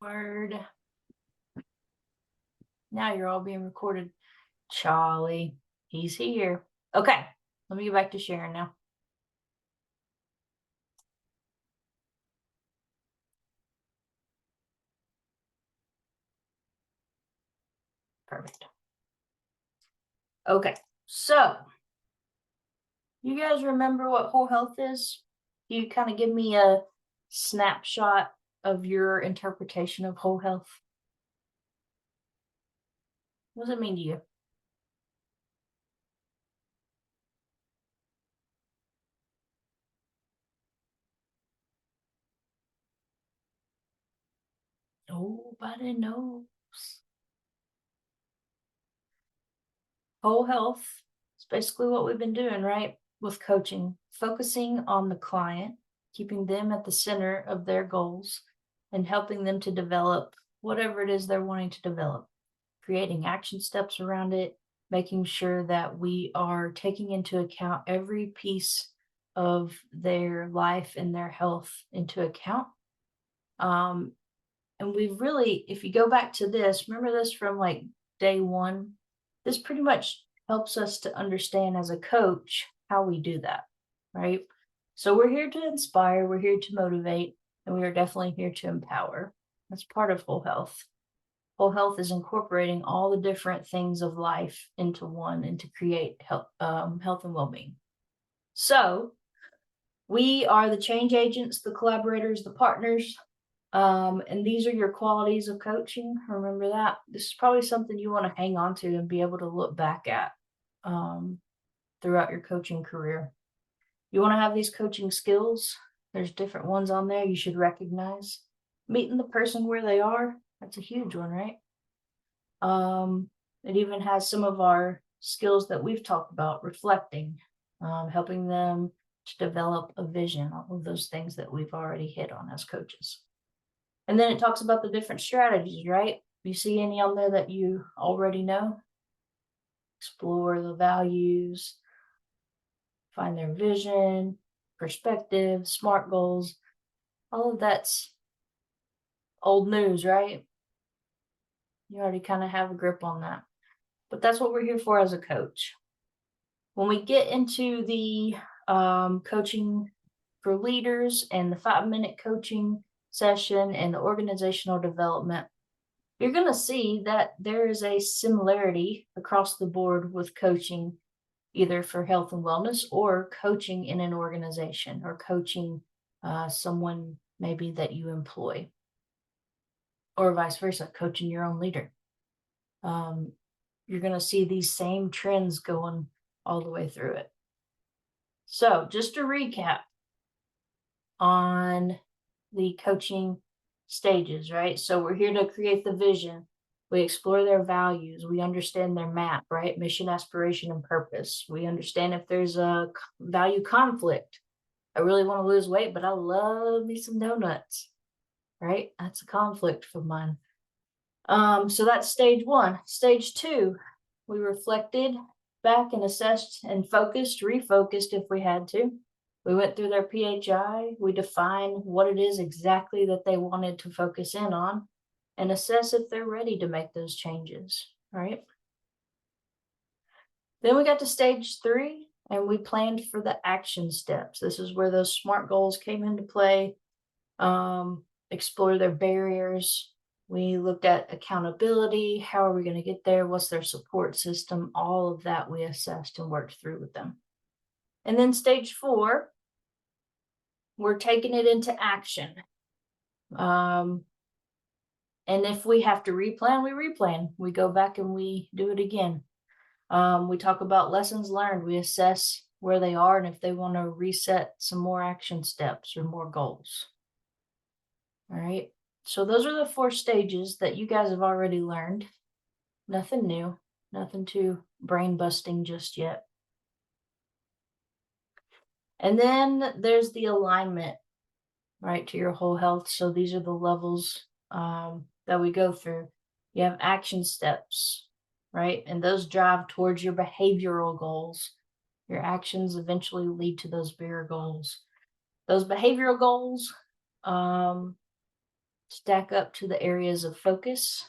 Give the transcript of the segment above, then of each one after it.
Word. Now you're all being recorded. Charlie, he's here. Okay, let me get back to sharing now. Perfect. Okay, so you guys remember what whole health is? You kind of give me a snapshot of your interpretation of whole health. What does it mean to you? Nobody knows. Whole health is basically what we've been doing, right? With coaching, focusing on the client, keeping them at the center of their goals, and helping them to develop whatever it is they're wanting to develop, creating action steps around it, making sure that we are taking into account every piece of their life and their health into account. And we've really, if you go back to this, remember this from like day one, this pretty much helps us to understand as a coach how we do that, right? So we're here to inspire, we're here to motivate, and we are definitely here to empower. That's part of whole health. Whole health is incorporating all the different things of life into one and to create health and well-being. So we are the change agents, the collaborators, the partners, and these are your qualities of coaching. Remember that. This is probably something you want to hang on to and be able to look back at throughout your coaching career. You want to have these coaching skills. There's different ones on there you should recognize. Meeting the person where they are, that's a huge one, right? It even has some of our skills that we've talked about, reflecting, helping them to develop a vision, all of those things that we've already hit on as coaches. And then it talks about the different strategies, right? You see any on there that you already know? Explore the values, find their vision, perspective, SMART goals. All of that's old news, right? You already kind of have a grip on that. But that's what we're here for as a coach. When we get into the coaching for leaders and the 5-minute coaching session and the organizational development, you're going to see that there is a similarity across the board with coaching, either for health and wellness or coaching in an organization or coaching someone maybe that you employ, or vice versa, coaching your own leader. You're going to see these same trends going all the way through it. So just to recap on the coaching stages, right? So we're here to create the vision. We explore their values. We understand their map, right? Mission, aspiration, and purpose. We understand if there's a value conflict. I really want to lose weight, but I love me some donuts, right? That's a conflict for mine. So that's stage one. Stage two, we reflected back and assessed and refocused if we had to. We went through their PHI. We defined what it is exactly that they wanted to focus in on and assess if they're ready to make those changes, right? Then we got to stage three and we planned for the action steps. This is where those SMART goals came into play. Explore their barriers. We looked at accountability. How are we going to get there? What's their support system? All of that we assessed and worked through with them. And then stage four, we're taking it into action. And if we have to replan, we replan. We go back and we do it again. We talk about lessons learned. We assess where they are and if they want to reset some more action steps or more goals. All right. So those are the 4 stages that you guys have already learned. Nothing new, nothing too brain busting just yet. And then there's the alignment, right, to your whole health. So these are the levels that we go through. You have action steps, right? And those drive towards your behavioral goals. Your actions eventually lead to those bigger goals. Those behavioral goals, stack up to the areas of focus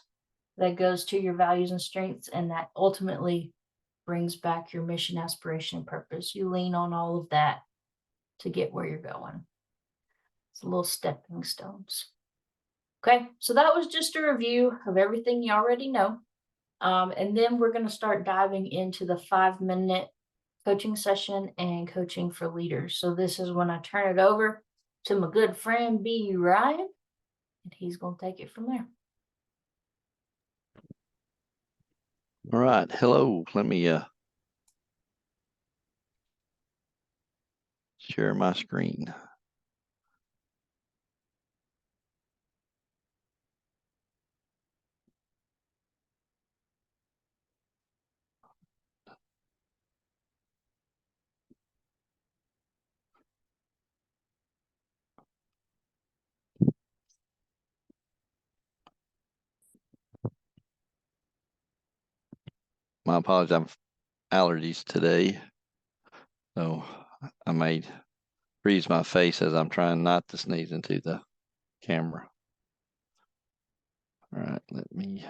that goes to your values and strengths, and that ultimately brings back your mission, aspiration, and purpose. You lean on all of that to get where you're going. It's little stepping stones. Okay, so that was just a review of everything you already know. And then we're going to start diving into the 5-minute coaching session and coaching for leaders. So this is when I turn it over to my good friend B. Ryan, and he's going to take it from there. All right. Hello. Let me share my screen. My apologies. I have allergies today, so I may freeze my face as I'm trying not to sneeze into the camera. All right. Let me.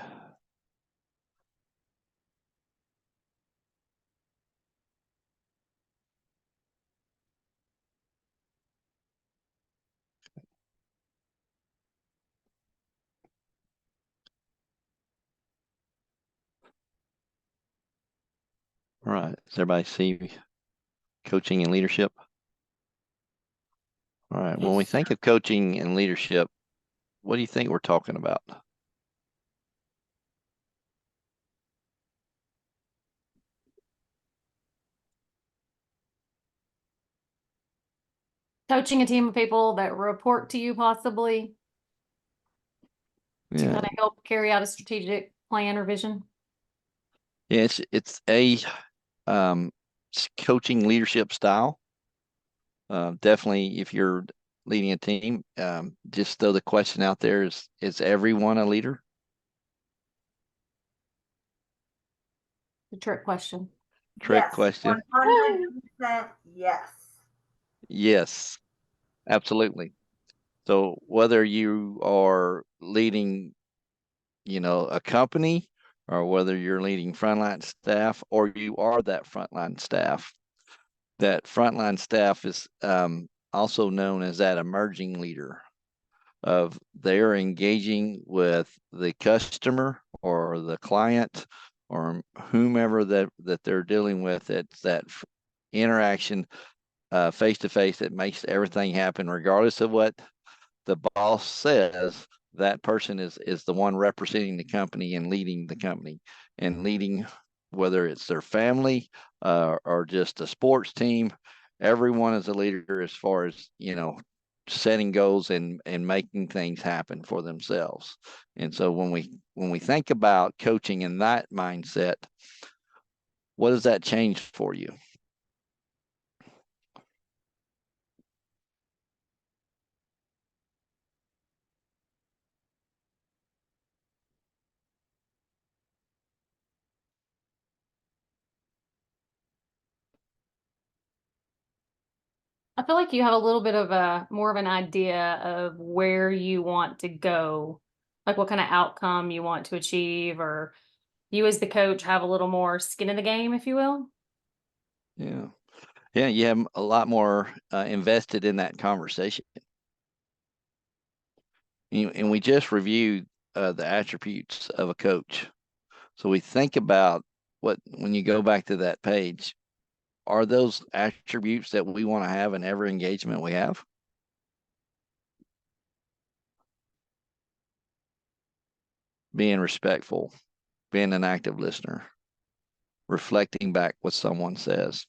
All right. Does everybody see coaching and leadership? All right. When we think of coaching and leadership, what do you think we're talking about? Coaching a team of people that report to you, possibly to kind of help carry out a strategic plan or vision. Yeah, it's a coaching leadership style. Definitely, if you're leading a team, just throw the question out there: is everyone a leader? The trick question. Trick question. 100% yes. Yes, absolutely. So whether you are leading, a company, or whether you're leading frontline staff, or you are that frontline staff is also known as that emerging leader. Of they're engaging with the customer or the client or whomever that they're dealing with. It's that interaction face to face that makes everything happen, regardless of what the boss says. That person is the one representing the company and leading the company, and leading, whether it's their family or just a sports team. Everyone is a leader as far as, setting goals and making things happen for themselves. And so when we think about coaching in that mindset, what does that change for you? I feel like you have a little bit of a more of an idea of where you want to go, like what kind of outcome you want to achieve, or you as the coach have a little more skin in the game, if you will. Yeah. Yeah, you have a lot more invested in that conversation. And we just reviewed the attributes of a coach. So we think about when you go back to that page, are those attributes that we want to have in every engagement we have? Being respectful, being an active listener, reflecting back what someone says,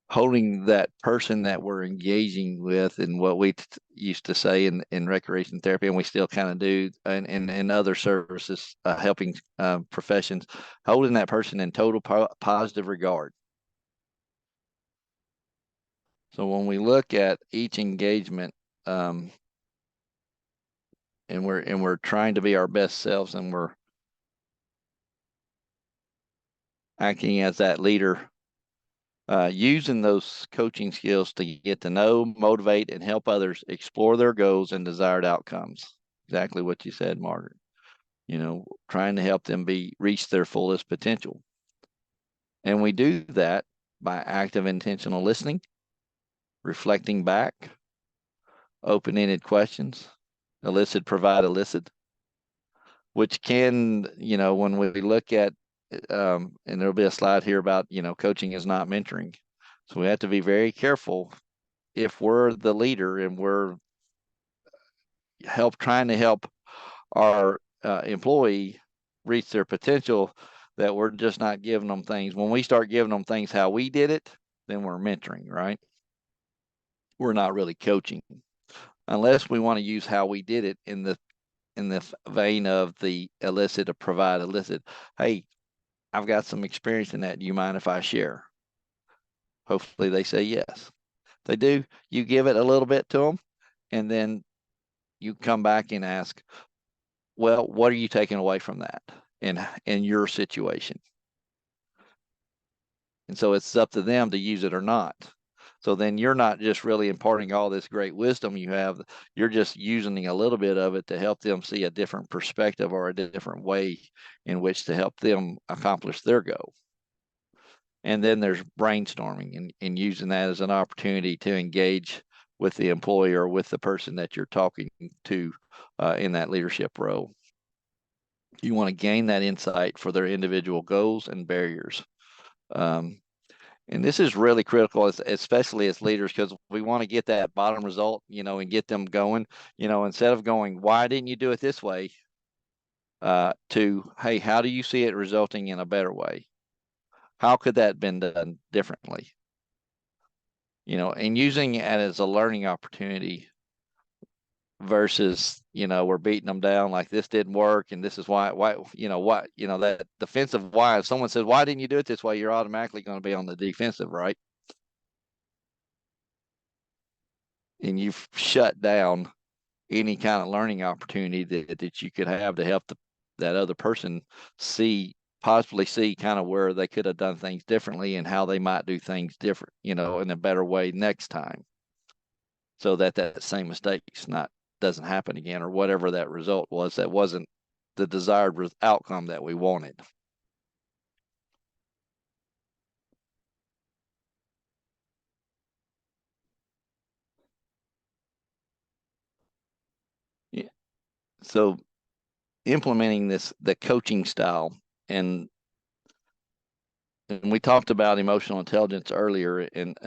holding that person that we're engaging with, and what we used to say in recreation therapy, and we still kind of do in other services, helping professions, holding that person in total positive regard. So when we look at each engagement, and we're trying to be our best selves, and we're acting as that leader, using those coaching skills to get to know, motivate, and help others explore their goals and desired outcomes. exactly what you said, Margaret. Trying to help them reach their fullest potential. And we do that by active intentional listening, reflecting back, open-ended questions, elicit, provide, elicit, which can, when we look at, and there'll be a slide here about, coaching is not mentoring. So we have to be very careful if we're the leader and we're trying to help our employee reach their potential, that we're just not giving them things. When we start giving them things how we did it, then we're mentoring, right? We're not really coaching, unless we want to use how we did it in the vein of the elicit or provide, elicit. Hey, I've got some experience in that. Do you mind if I share? Hopefully they say yes. If they do, you give it a little bit to them, and then you come back and ask, well, what are you taking away from that in your situation? And so it's up to them to use it or not. So then you're not just really imparting all this great wisdom you have, you're just using a little bit of it to help them see a different perspective or a different way in which to help them accomplish their goal. And then there's brainstorming and using that as an opportunity to engage with the employee or with the person that you're talking to in that leadership role. You want to gain that insight for their individual goals and barriers. And this is really critical, especially as leaders, because we want to get that bottom result, and get them going, instead of going, why didn't you do it this way? To, hey, how do you see it resulting in a better way? How could that have been done differently? And using it as a learning opportunity versus, we're beating them down like this didn't work and this is why, that defensive why. If someone says, why didn't you do it this way? You're automatically going to be on the defensive, right? And you've shut down any kind of learning opportunity that you could have to help that other person possibly see kind of where they could have done things differently and how they might do things different, in a better way next time, so that same mistake doesn't happen again, or whatever that result was that wasn't the desired outcome that we wanted. Yeah. So implementing the coaching style, and we talked about emotional intelligence earlier, and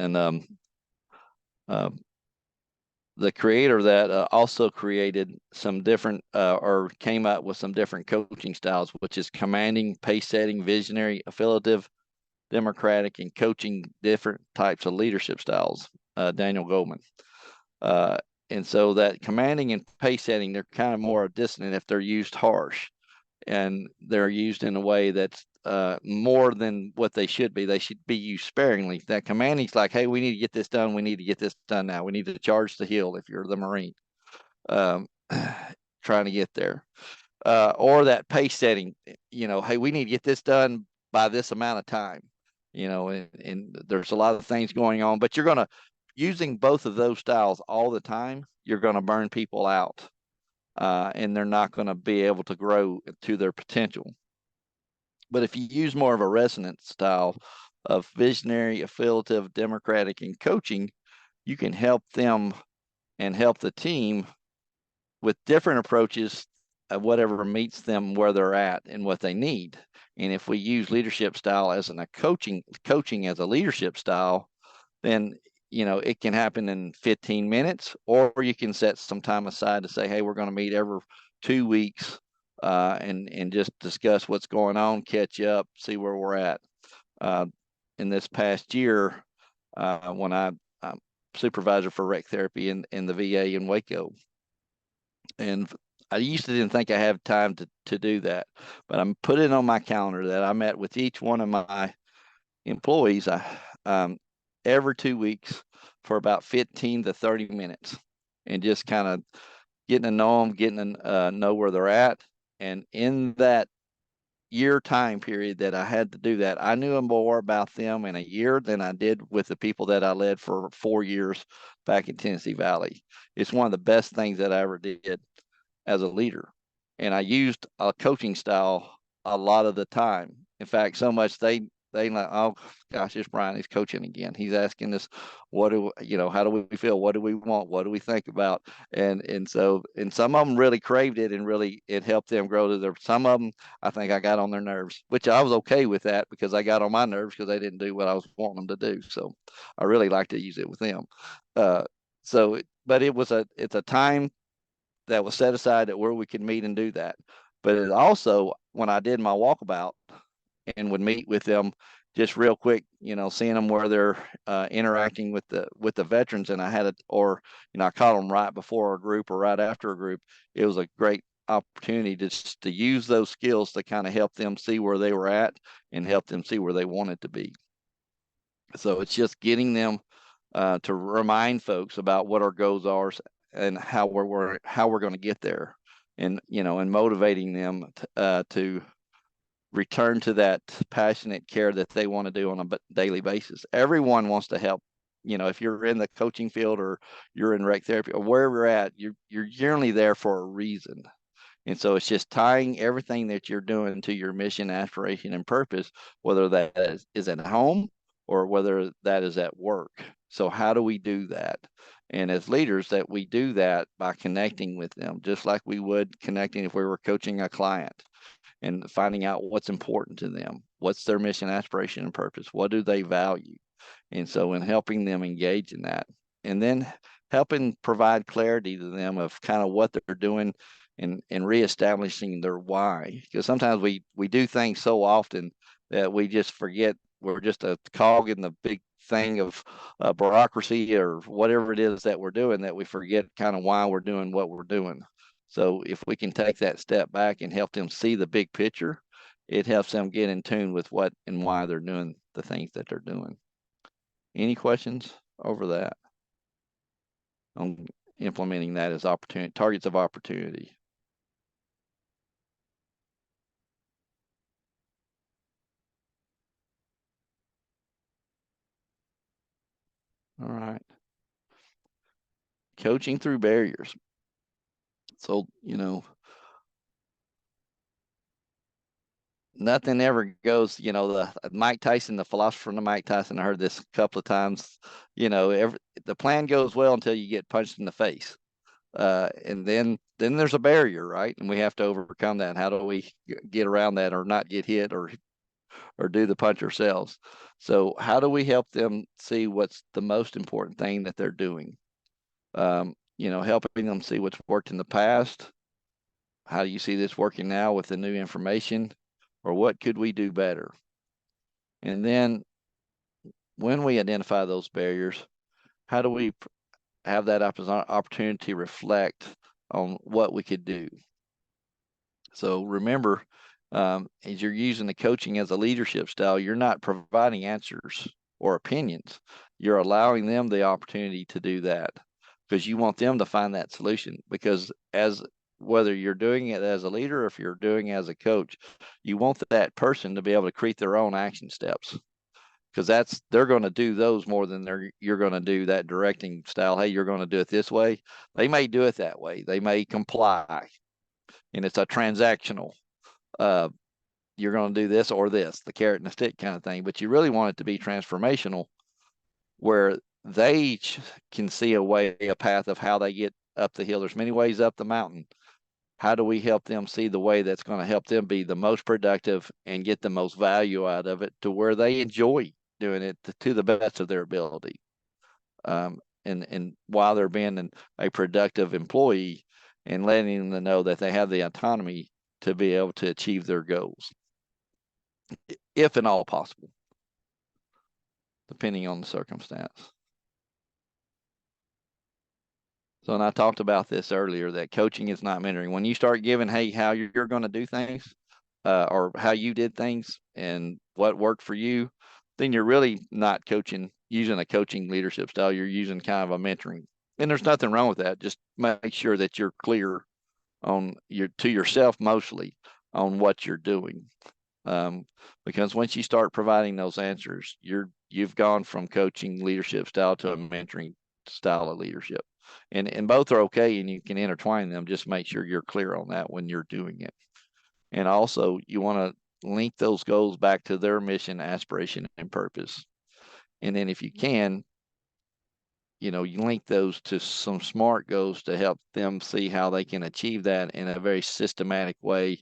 the creator of that also created some different or came up with some different coaching styles, which is commanding, pace setting, visionary, affiliative, democratic, and coaching different types of leadership styles, Daniel Goleman. And so that commanding and pace setting, they're kind of more dissonant if they're used harsh, and they're used in a way that's more than what they should be. They should be used sparingly. That commanding is like, hey, we need to get this done. We need to get this done now. We need to charge the hill if you're the Marine, trying to get there. Or that pace setting, hey, we need to get this done by this amount of time, and there's a lot of things going on, but using both of those styles all the time, you're going to burn people out. And they're not going to be able to grow to their potential. But if you use more of a resonant style of visionary, affiliative, democratic, and coaching, you can help them and help the team with different approaches of whatever meets them where they're at and what they need. And if we use leadership style as coaching as a leadership style, then it can happen in 15 minutes, or you can set some time aside to say, hey, we're going to meet every 2 weeks and just discuss what's going on, catch up, see where we're at. In this past year, when I'm supervisor for rec therapy in the VA in Waco, and I used to didn't think I had time to do that, but I'm putting on my calendar that I met with each one of my employees every 2 weeks for about 15 to 30 minutes, and just kind of getting to know them, getting to know where they're at. And in that year time period that I had to do that, I knew more about them in a year than I did with the people that I led for 4 years back in Tennessee Valley. It's one of the best things that I ever did. as a leader. And I used a coaching style a lot of the time. In fact, so much they like, oh gosh, it's Brian, he's coaching again. He's asking us, how do we feel? What do we want? What do we think about? And some of them really craved it, and really it helped them grow to their. Some of them, I think I got on their nerves, which I was okay with that, because I got on my nerves because they didn't do what I was wanting them to do. So I really like to use it with them. But it's a time that was set aside where we could meet and do that. But it also, when I did my walkabout and would meet with them just real quick, seeing them where they're interacting with the veterans, and I caught them right before a group or right after a group. It was a great opportunity to use those skills to kind of help them see where they were at and help them see where they wanted to be. So it's just getting them to remind folks about what our goals are and how we're going to get there, and motivating them to return to that passionate care that they want to do on a daily basis. Everyone wants to help. If you're in the coaching field or you're in rec therapy or wherever you're at, you're generally there for a reason. And so it's just tying everything that you're doing to your mission, aspiration, and purpose, whether that is at home or whether that is at work. So how do we do that? And as leaders, that we do that by connecting with them, just like we would connecting if we were coaching a client, and finding out what's important to them. What's their mission, aspiration, and purpose? What do they value? And so in helping them engage in that, and then helping provide clarity to them of kind of what they're doing, and reestablishing their why. Because sometimes we do things so often that we just forget we're just a cog in the big thing of bureaucracy or whatever it is that we're doing, that we forget kind of why we're doing what we're doing. So if we can take that step back and help them see the big picture, it helps them get in tune with what and why they're doing the things that they're doing. Any questions over that on implementing that as targets of opportunity? All right. Coaching through barriers. So, nothing ever goes, the Mike Tyson, the philosopher of Mike Tyson, I heard this a couple of times, the plan goes well until you get punched in the face. And then there's a barrier, right? And we have to overcome that. How do we get around that, or not get hit, or do the punch ourselves? So how do we help them see what's the most important thing that they're doing? Helping them see what's worked in the past. How do you see this working now with the new information? Or what could we do better? And then when we identify those barriers, how do we have that opportunity to reflect on what we could do? So remember, as you're using the coaching as a leadership style, you're not providing answers or opinions. You're allowing them the opportunity to do that, because you want them to find that solution. Because whether you're doing it as a leader or if you're doing it as a coach, you want that person to be able to create their own action steps, because they're going to do those more than you're going to do that directing style. Hey, you're going to do it this way. They may do it that way. They may comply, and it's a transactional. You're going to do this or this, the carrot and the stick kind of thing. But you really want it to be transformational, where they can see a path of how they get up the hill. There's many ways up the mountain. How do we help them see the way that's going to help them be the most productive and get the most value out of it, to where they enjoy doing it to the best of their ability? And while they're being a productive employee, and letting them know that they have the autonomy to be able to achieve their goals, if at all possible, depending on the circumstance. So, and I talked about this earlier, that coaching is not mentoring. When you start giving, hey, how you're going to do things, or how you did things and what worked for you, then you're really not using a coaching leadership style. You're using kind of a mentoring. And there's nothing wrong with that. Just make sure that you're clear to yourself mostly on what you're doing. Because once you start providing those answers, you've gone from coaching leadership style to a mentoring style of leadership. And both are okay, and you can intertwine them. Just make sure you're clear on that when you're doing it. And also, you want to link those goals back to their mission, aspiration, and purpose. And then if you can, you link those to some SMART goals to help them see how they can achieve that in a very systematic way,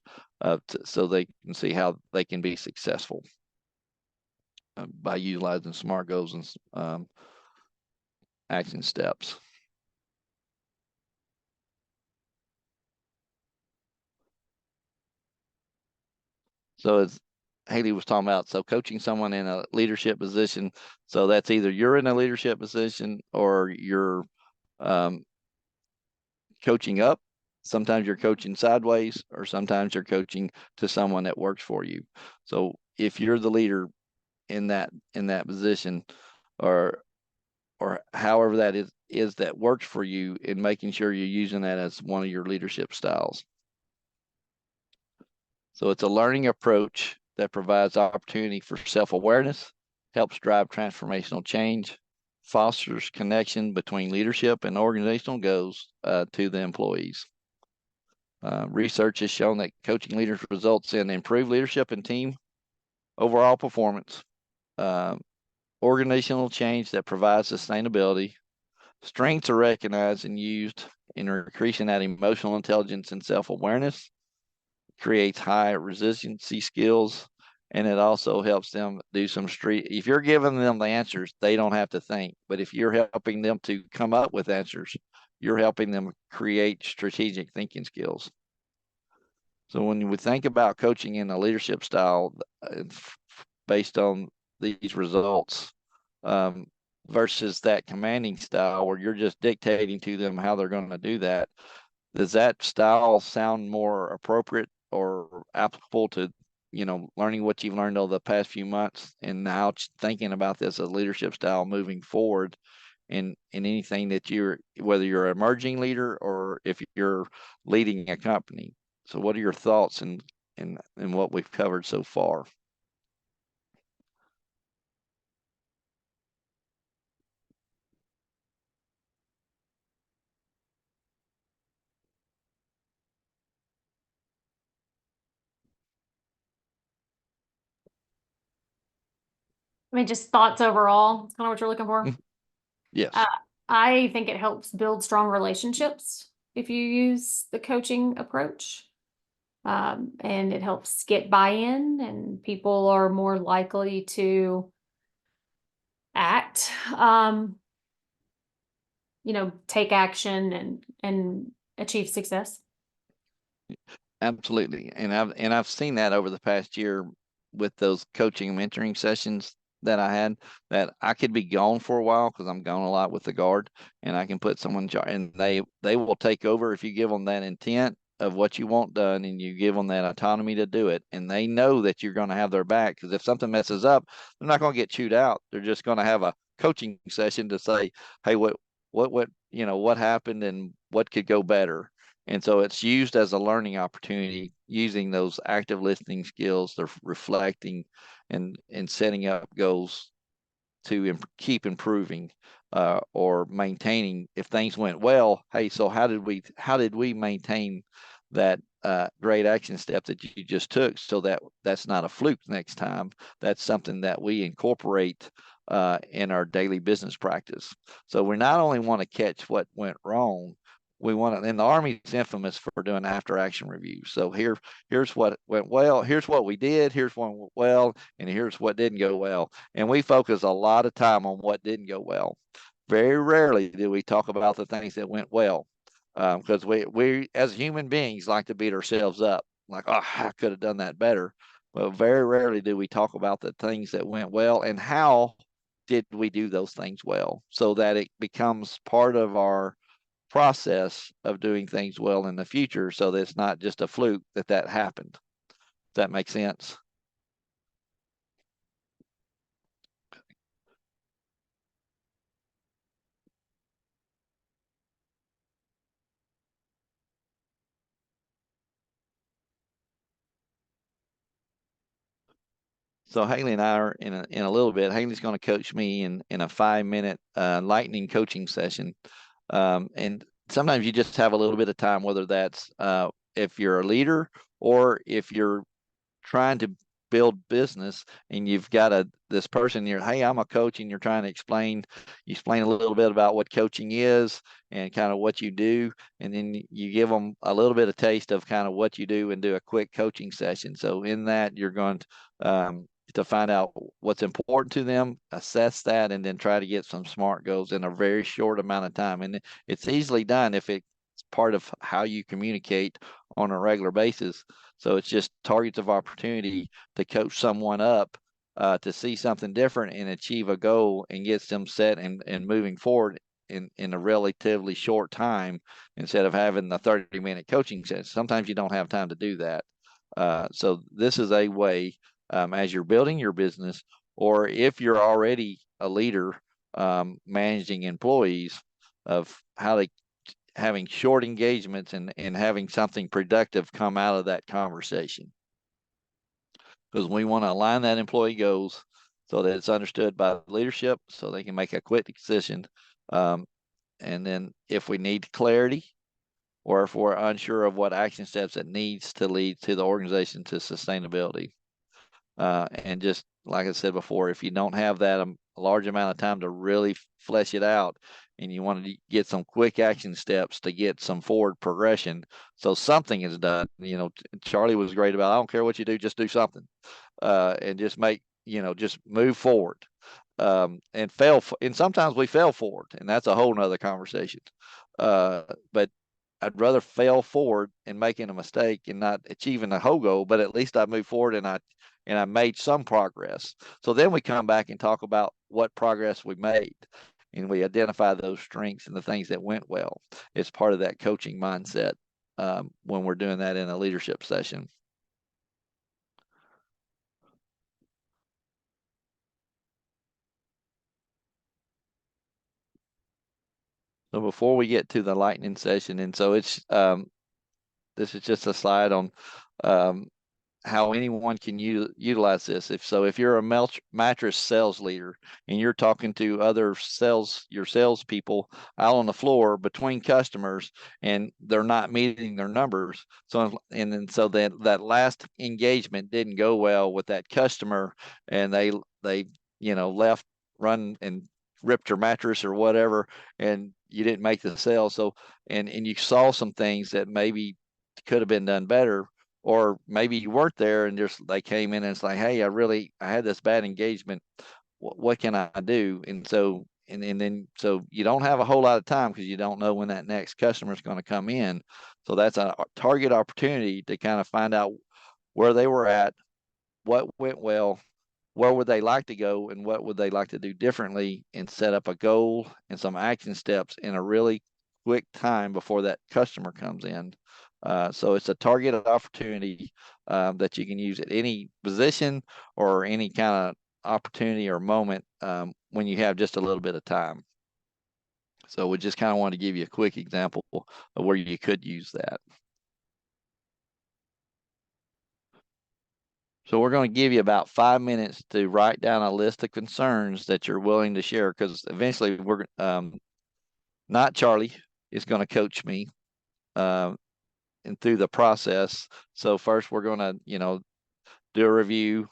so they can see how they can be successful by utilizing SMART goals and action steps. So as Haley was talking about, so coaching someone in a leadership position, so that's either you're in a leadership position or you're coaching up. Sometimes you're coaching sideways, or sometimes you're coaching to someone that works for you. So if you're the leader in that position, or however that is that works for you, in making sure you're using that as one of your leadership styles. So it's a learning approach that provides opportunity for self-awareness, helps drive transformational change, fosters connection between leadership and organizational goals to the employees. Research has shown that coaching leaders results in improved leadership and team overall performance, organizational change that provides sustainability. Strengths are recognized and used in increasing that emotional intelligence and self-awareness, creates high resiliency skills, and it also helps them do some if you're giving them the answers, they don't have to think. But if you're helping them to come up with answers, you're helping them create strategic thinking skills. So when we think about coaching in a leadership style based on these results, versus that commanding style where you're just dictating to them how they're going to do that, does that style sound more appropriate or applicable to, learning what you've learned over the past few months, and now thinking about this as leadership style moving forward in anything that whether you're an emerging leader or if you're leading a company? So what are your thoughts in what we've covered so far? I mean, just thoughts overall. It's kind of what you're looking for. Yes. I think it helps build strong relationships if you use the coaching approach. And it helps get buy-in, and people are more likely to act, take action and achieve success. Absolutely. And I've seen that over the past year with those coaching and mentoring sessions that I had, that I could be gone for a while because I'm gone a lot with the guard, and I can put someone in charge, and they will take over if you give them that intent of what you want done, and you give them that autonomy to do it, and they know that you're going to have their back, because if something messes up, they're not going to get chewed out. They're just going to have a coaching session to say, hey, what happened and what could go better. And so it's used as a learning opportunity, using those active listening skills, they're reflecting and setting up goals to keep improving or maintaining. If things went well, hey, so how did we maintain that great action step that you just took, so that's not a fluke next time? That's something that we incorporate in our daily business practice. So we not only want to catch what went wrong, we want to, and the Army's infamous for doing after action reviews. So here's what went well, here's what we did, here's what went well, and here's what didn't go well. And we focus a lot of time on what didn't go well. Very rarely do we talk about the things that went well, because we as human beings like to beat ourselves up, like, oh, I could have done that better. Well, very rarely do we talk about the things that went well and how did we do those things well, so that it becomes part of our process of doing things well in the future, so that it's not just a fluke that happened. Does that make sense? So Haley and I are in a little bit. Haley's going to coach me in a 5-minute lightning coaching session And sometimes you just have a little bit of time, whether that's if you're a leader or if you're trying to build business and you've got this person you're, hey, I'm a coach, and you're trying to explain a little bit about what coaching is and kind of what you do, and then you give them a little bit of taste of kind of what you do and do a quick coaching session. So in that, you're going to find out what's important to them, assess that, and then try to get some SMART goals in a very short amount of time. And it's easily done if it's part of how you communicate on a regular basis. So it's just targets of opportunity to coach someone up to see something different and achieve a goal, and gets them set and moving forward in a relatively short time, instead of having the 30-minute coaching session. Sometimes you don't have time to do that. So this is a way, as you're building your business, or if you're already a leader managing employees, of how they having short engagements and having something productive come out of that conversation. Because we want to align that employee goals so that it's understood by leadership, so they can make a quick decision. And then if we need clarity, or if we're unsure of what action steps it needs to lead to the organization to sustainability. And just like I said before, if you don't have that a large amount of time to really flesh it out, and you want to get some quick action steps to get some forward progression, so something is done. Charlie was great about, I don't care what you do, just do something, and just just move forward. And sometimes we fail forward, and that's a whole nother conversation. But I'd rather fail forward and making a mistake and not achieving a whole goal, but at least I moved forward and I made some progress. So then we come back and talk about what progress we made, and we identify those strengths and the things that went well. It's part of that coaching mindset when we're doing that in a leadership session. So before we get to the lightning session, and so it's this is just a slide on how anyone can utilize this. If you're a mattress sales leader and you're talking to your salespeople out on the floor between customers, and they're not meeting their numbers, so that last engagement didn't go well with that customer, and they left, run and ripped your mattress or whatever, and you didn't make the sale. So and you saw some things that maybe could have been done better, or maybe you weren't there and just they came in and it's like, hey, I had this bad engagement. What can I do? And so then you don't have a whole lot of time, because you don't know when that next customer is going to come in. So that's a target opportunity to kind of find out where they were at, what went well, where would they like to go, and what would they like to do differently, and set up a goal and some action steps in a really quick time before that customer comes in. So it's a targeted opportunity that you can use at any position or any kind of opportunity or moment when you have just a little bit of time. So we just kind of want to give you a quick example of where you could use that. So we're going to give you about 5 minutes to write down a list of concerns that you're willing to share, because eventually we're not Charlie is going to coach me and through the process. So first we're going to do a review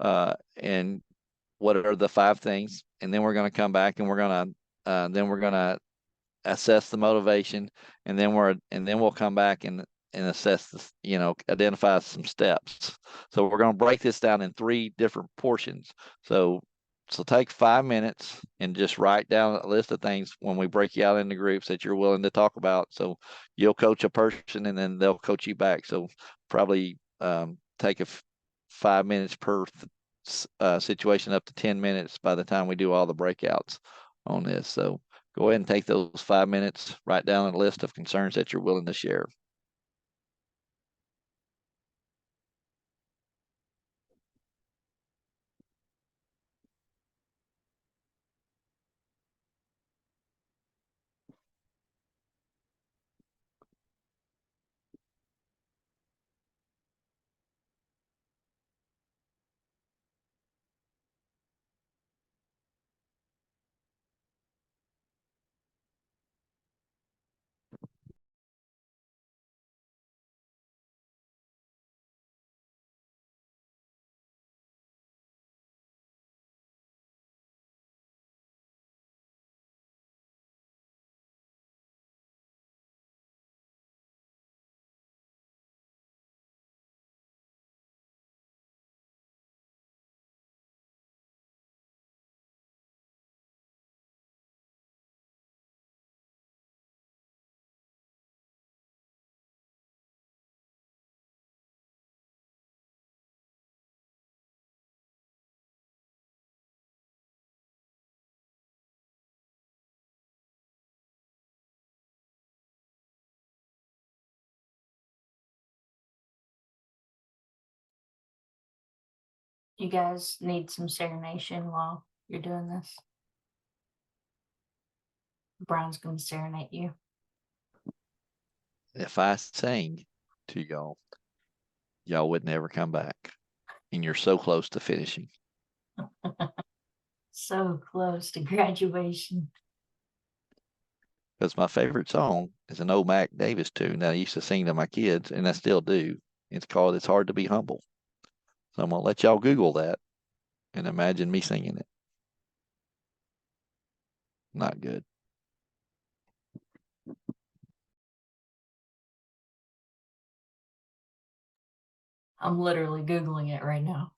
and what are the 5 things, and then we're going to come back and we're going to assess the motivation, and then we'll come back and assess this, identify some steps. So we're going to break this down in 3 different portions. So take 5 minutes and just write down a list of things when we break you out into groups that you're willing to talk about. So you'll coach a person and then they'll coach you back. So probably take 5 minutes per situation, up to 10 minutes by the time we do all the breakouts on this. So go ahead and take those 5 minutes, write down a list of concerns that you're willing to share. You guys need some serenation while you're doing this. Brian's going to serenade you. If I sang to y'all, y'all would never come back. And you're so close to finishing. So close to graduation. Because my favorite song is an old Mac Davis tune that I used to sing to my kids, and I still do. It's called It's Hard to Be Humble. So I'm going to let y'all Google that and imagine me singing it. Not good. I'm literally Googling it right now.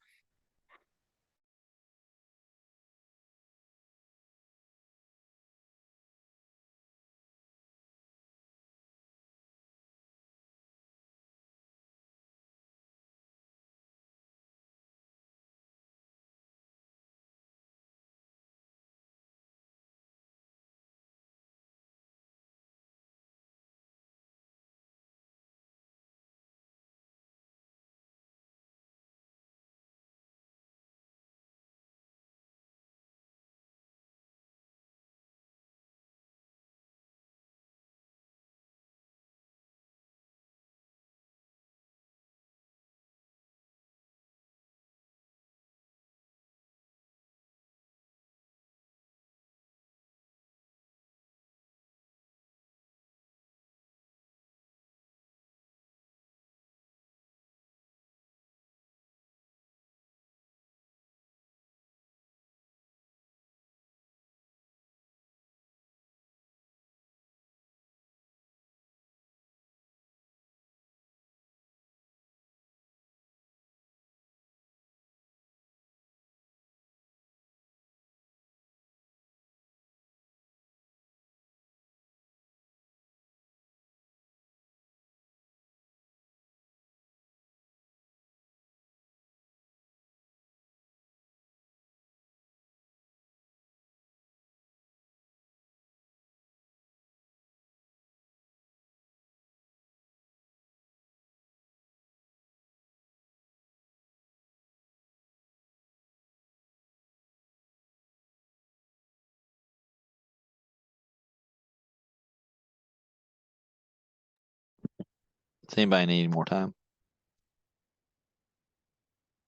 Does anybody need any more time?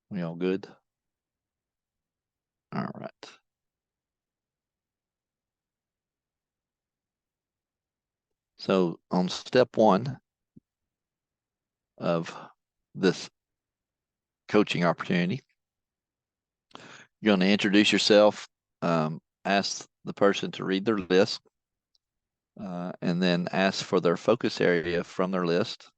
We all good? All right. So on step 1 of this coaching opportunity, you're going to introduce yourself, ask the person to read their list, and then ask for their focus area from their list.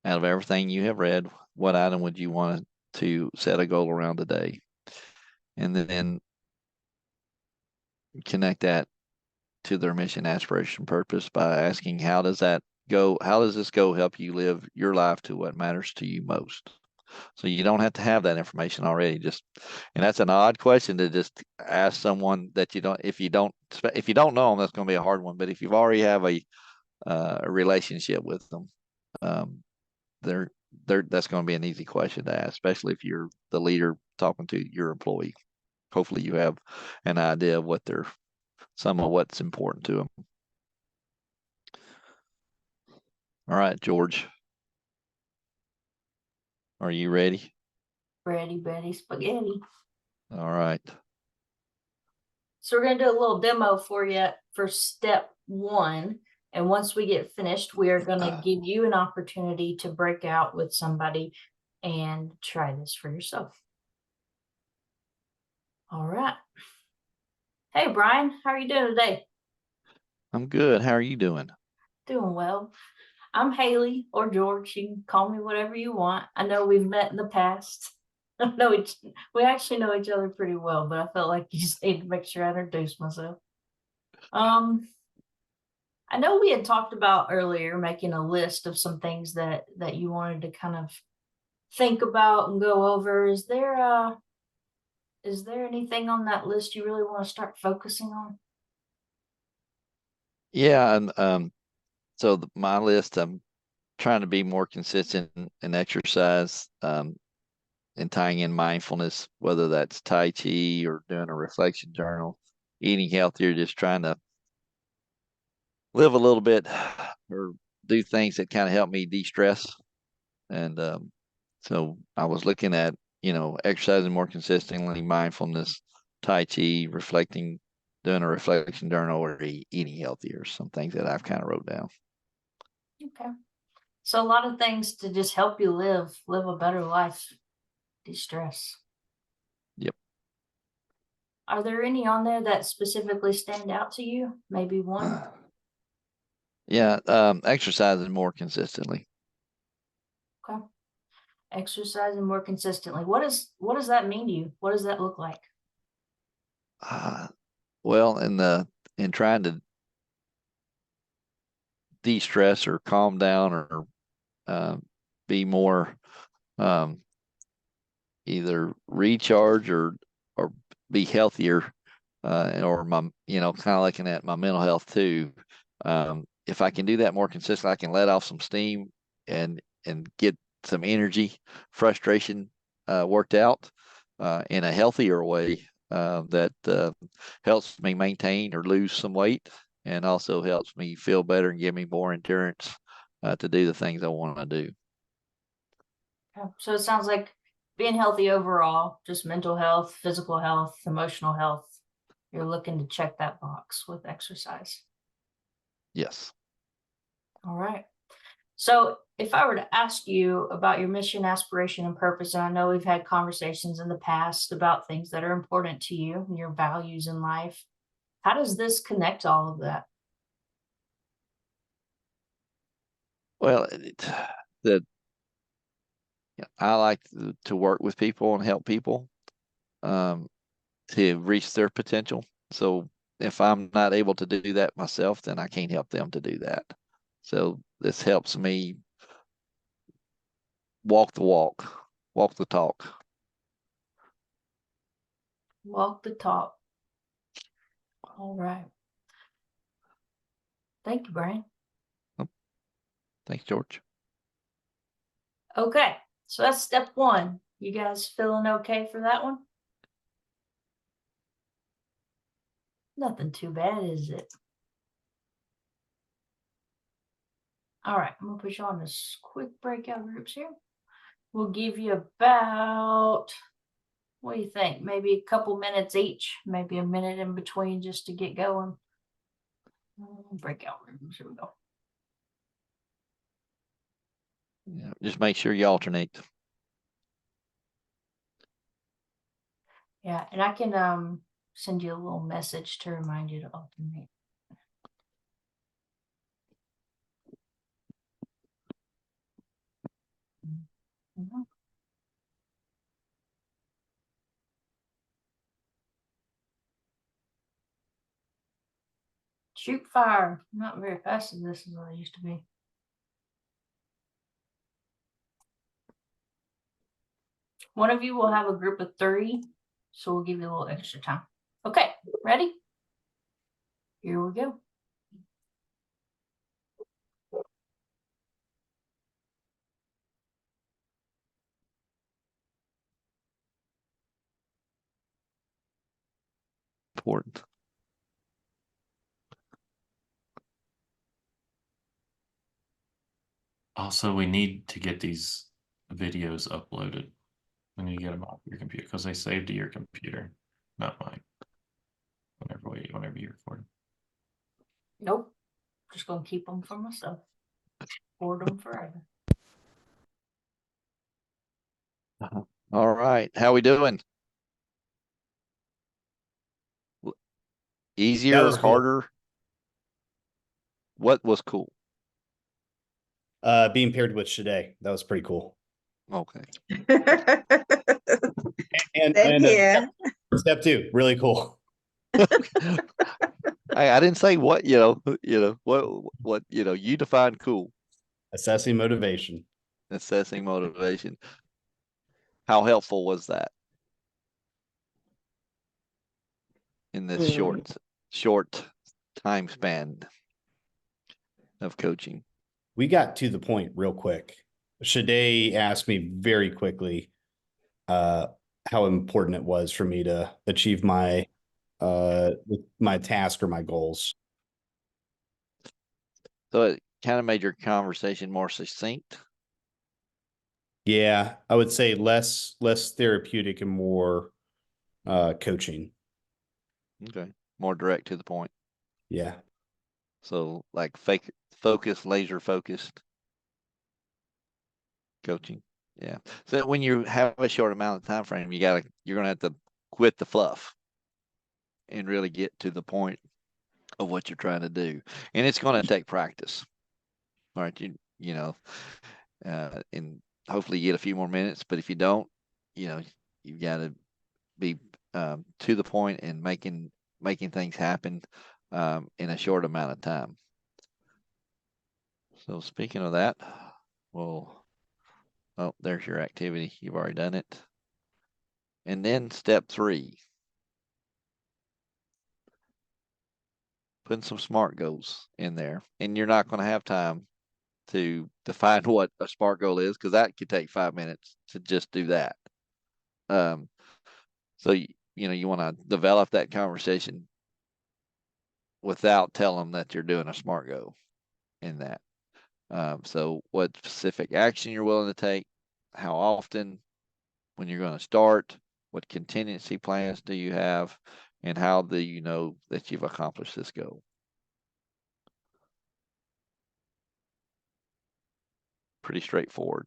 Out of everything you have read, what item would you want to set a goal around today? And then connect that to their mission, aspiration, purpose by asking, how does that go? How does this go help you live your life to what matters to you most? So you don't have to have that information already. And that's an odd question to just ask someone that you don't, if you don't know them, that's going to be a hard one. But if you already have a relationship with them, that's going to be an easy question to ask, especially if you're the leader talking to your employee. Hopefully you have an idea of some of what's important to them. All right, George, are you ready? Ready, Betty, spaghetti. All right. So we're going to do a little demo for you for step 1. And once we get finished, we are going to give you an opportunity to break out with somebody and try this for yourself. All right. Hey, Brian, how are you doing today? I'm good. How are you doing? Doing well. I'm Haley or George. You can call me whatever you want. I know we've met in the past. We actually know each other pretty well, but I felt like you just need to make sure I introduce myself. I know we had talked about earlier making a list of some things that you wanted to kind of think about and go over. Is there anything on that list you really want to start focusing on? Yeah, and so my list, I'm trying to be more consistent in exercise, and and tying in mindfulness, whether that's Tai Chi or doing a reflection journal, eating healthier, just trying to live a little bit or do things that kind of help me de-stress. And so I was looking at, exercising more consistently, mindfulness, Tai Chi, reflecting, doing a reflection journal, or eating healthier, some things that I've kind of wrote down. Okay. So a lot of things to just help you live a better life, de-stress. Yep. Are there any on there that specifically stand out to you? Maybe one? Yeah, exercising more consistently. Okay. Exercising more consistently. What does that mean to you? What does that look like? Well, in trying to de-stress or calm down or be more either recharge or be healthier, or my, kind of looking at my mental health too. If I can do that more consistently, I can let off some steam and get some energy, frustration worked out in a healthier way that helps me maintain or lose some weight, and also helps me feel better and give me more endurance to do the things I want to do. So it sounds like being healthy overall, just mental health, physical health, emotional health. You're looking to check that box with exercise. Yes. All right. So if I were to ask you about your mission, aspiration, and purpose, and I know we've had conversations in the past about things that are important to you and your values in life, how does this connect to all of that? Well, I like to work with people and help people to reach their potential. So if I'm not able to do that myself, then I can't help them to do that. So this helps me walk the walk, walk the talk. Walk the talk. All right. Thank you, Brian. Thanks, George. Okay, so that's step one. You guys feeling okay for that one? Nothing too bad, is it? All right, I'm gonna put you on this quick breakout groups here. We'll give you about, what do you think? Maybe a couple minutes each, maybe a minute in between just to get going. Breakout rooms, here we go. Yeah, just make sure you alternate. Yeah, and I can send you a little message to remind you to alternate. Mhm. Shoot fire. I'm not very fast at this as I used to be. One of you will have a group of 3, so we'll give you a little extra time. Okay, ready? Here we go. Important. Also, we need to get these videos uploaded. We need to get them off your computer because they saved to your computer, not mine. Whenever you record. Nope. Just gonna keep them for myself. Hoard them forever. All right. How we doing? Easier, was cool. harder? What was cool? Being paired with Shade. That was pretty cool. Okay. Same here. Step 2, really cool. I didn't say what, what, you define cool. Assessing motivation. Assessing motivation. How helpful was that in this short time span of coaching? We got to the point real quick. Shade asked me very quickly, how important it was for me to achieve my task or my goals. So it kind of made your conversation more succinct. Yeah, I would say less therapeutic and more coaching. Okay. More direct to the point. Yeah. So like focus, laser focused coaching. Yeah. So when you have a short amount of time frame, you're gonna have to quit the fluff and really get to the point of what you're trying to do. And it's gonna take practice. All right. And hopefully you get a few more minutes, but if you don't, you've got to be to the point and making things happen in a short amount of time. So speaking of that, well, oh, there's your activity. You've already done it. And then step 3, putting some SMART goals in there. And you're not going to have time to define what a SMART goal is, because that could take 5 minutes to just do that. So you want to develop that conversation without telling them that you're doing a SMART goal in that. So what specific action you're willing to take, how often, when you're going to start, what contingency plans do you have, and how do you know that you've accomplished this goal? Pretty straightforward.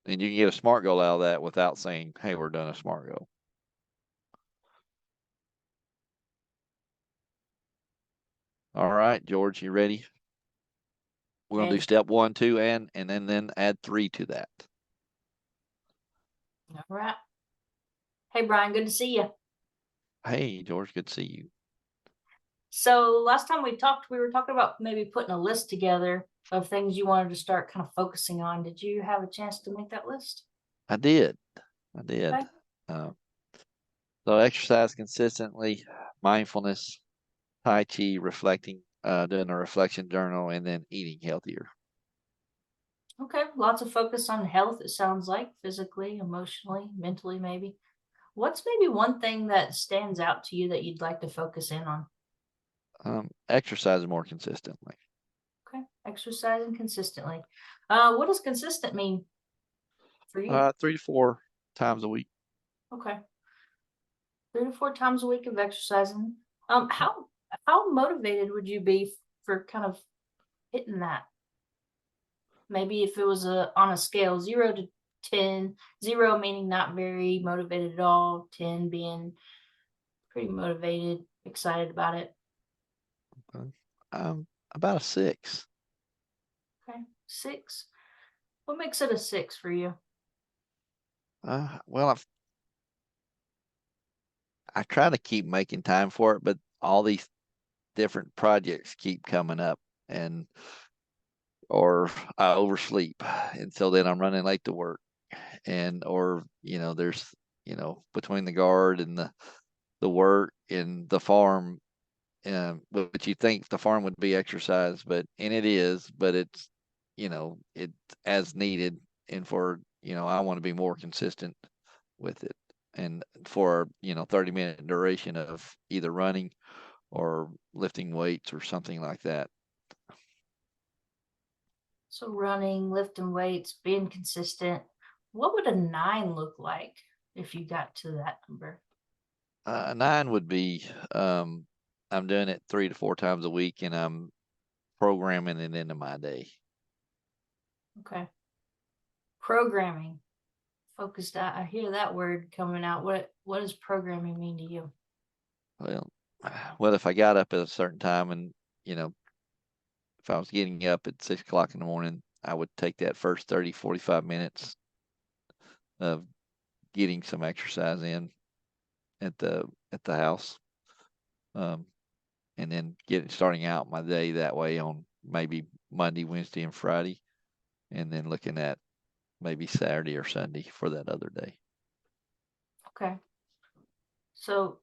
And you can get a SMART goal out of that without saying, hey, we're doing a SMART goal. All right, George, you ready? We're going to do Ready. step 1, 2, and then add 3 to that. All right. Hey, Brian, good to see you. Hey, George, good to see you. So last time we talked, we were talking about maybe putting a list together of things you wanted to start kind of focusing on. Did you have a chance to make that list? I did. Okay. So exercise consistently, mindfulness, Tai Chi, reflecting, doing a reflection journal, and then eating healthier. Okay. Lots of focus on health, it sounds like, physically, emotionally, mentally, maybe. What's maybe one thing that stands out to you that you'd like to focus in on? Exercise more consistently. Okay. Exercising consistently. What does consistent mean for you? 3 to 4 times a week. Okay. 3 to 4 times a week of exercising. How motivated would you be for kind of hitting that? Maybe if it was on a scale 0 to 10, 0 meaning not very motivated at all, 10 being pretty motivated, excited about it. About a 6. Okay. 6. What makes it a 6 for you? Well, I try to keep making time for it, but all these different projects keep coming up, or I oversleep, and so then I'm running late to work, or there's between the guard and the work and the farm, which you think the farm would be exercise, and it is, but it's it as needed, and for I want to be more consistent with it, and for 30-minute duration of either running or lifting weights or something like that. So running, lifting weights, being consistent. What would a 9 look like if you got to that number? 9 would be I'm doing it 3 to 4 times a week, and I'm programming it into my day. Okay. Programming. Focused. I hear that word coming out. What does programming mean to you? Well, if I got up at a certain time, and if I was getting up at 6 o'clock in the morning, I would take that first 30, 45 minutes of getting some exercise in at the house. And then starting out my day that way on maybe Monday, Wednesday, and Friday, and then looking at maybe Saturday or Sunday for that other day. Okay. So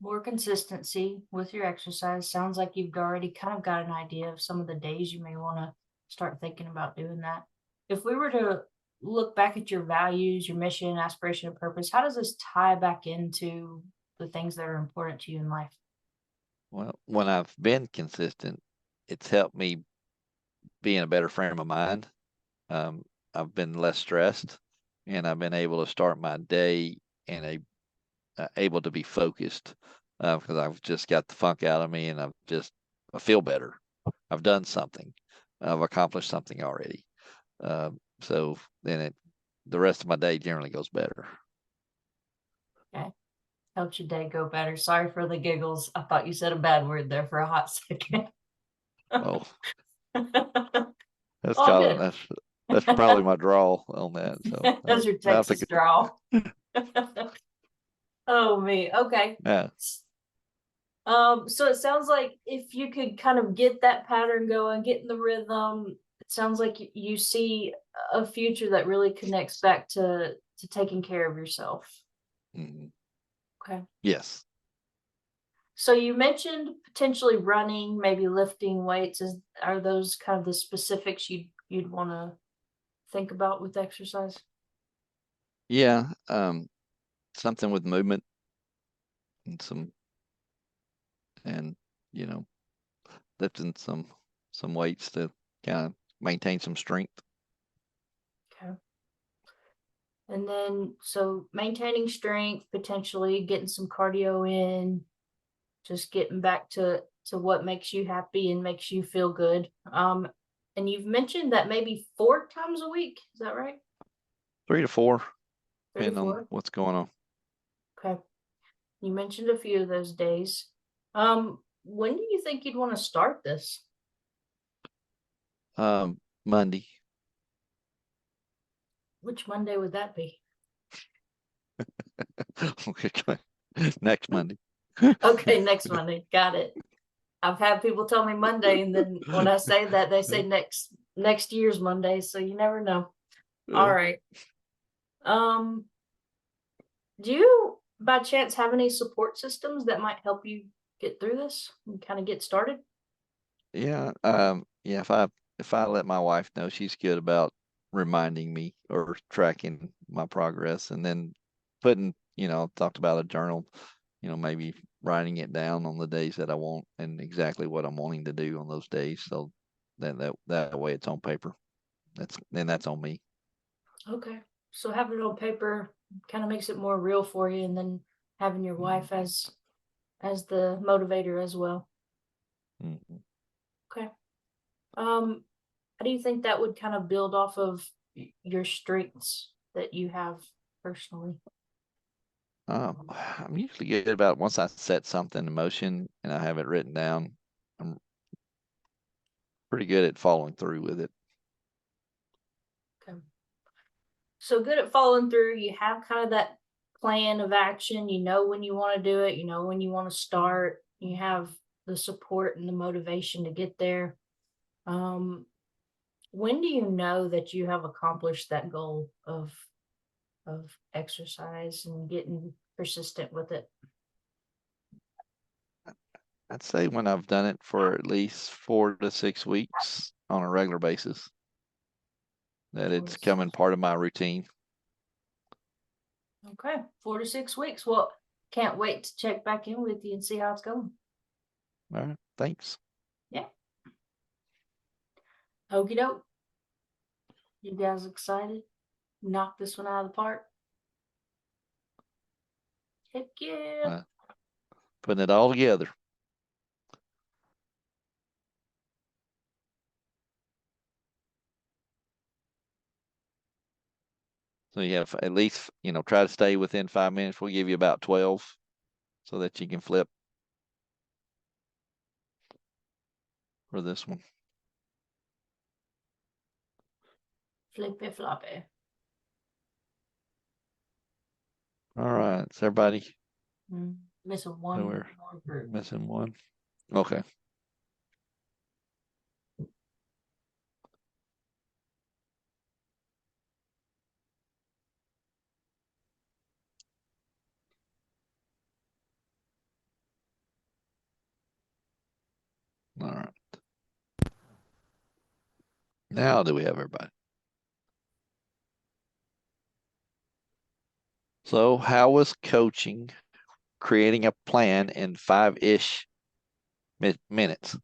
more consistency with your exercise. Sounds like you've already kind of got an idea of some of the days you may want to start thinking about doing that. If we were to look back at your values, your mission, aspiration, and purpose, how does this tie back into the things that are important to you in life? Well, when I've been consistent, it's helped me be in a better frame of mind. I've been less stressed, and I've been able to start my day and able to be focused because I've just got the funk out of me, and I feel better. I've done something. I've accomplished something already. So then the rest of my day generally goes better. Helps your day go better. Sorry for the giggles. I thought you said a bad word there for a hot second. Oh, that's All kind good. of that's probably my draw on that. So That's your I have to Texas draw. Oh me. Okay. Yeah. So it sounds like if you could kind of get that pattern going, get in the rhythm, it sounds like you see a future that really connects back to taking care of yourself. Mhm. Okay. Yes. So you mentioned potentially running, maybe lifting weights. Are those kind of the specifics you'd want to think about with exercise? Yeah. Something with movement and you know, lifting some weights to kind of maintain some strength. Okay. And then, so maintaining strength, potentially getting some cardio in, just getting back to what makes you happy and makes you feel good. And you've mentioned that maybe 4 times a week. Is that right? 3 to 4, 3 to depending on 4. what's going on. Okay. You mentioned a few of those days. When do you think you'd want to start this? Monday. Which Monday would that be? Okay, next Monday. Okay, next Monday. Got it. I've had people tell me Monday, and then when I say that, they say next year's Monday. So you never know. All right. Do you by chance have any support systems that might help you get through this and kind of get started? Yeah. Yeah. If I let my wife know, she's good about reminding me or tracking my progress, and then putting, talked about a journal, maybe writing it down on the days that I want and exactly what I'm wanting to do on those days. So that way it's on paper. That's on me. Okay. So having it on paper kind of makes it more real for you, and then having your wife as the motivator as well. Mm-hmm. Okay. How do you think that would kind of build off of your strengths that you have personally? I'm usually good about once I set something in motion and I have it written down, I'm pretty good at following through with it. Okay. So good at following through. You have kind of that plan of action. You know when you want to do it. You know when you want to start. You have the support and the motivation to get there. When do you know that you have accomplished that goal of exercise and getting persistent with it? I'd say when I've done it for at least 4 to 6 weeks on a regular basis, that it's coming part of my routine. Okay, 4 to 6 weeks. Well, can't wait to check back in with you and see how it's going. All right, thanks. Yeah. Okie doke. You guys excited? Knock this one out of the park? Heck yeah. Putting it all together. So you have at least, try to stay within 5 minutes. We'll give you about 12 so that you can flip for this one. Flippy floppy. All right, so everybody. Missing one We're more group. missing one. Okay. All right. Now do we have everybody? So how was coaching creating a plan in 5-ish minutes?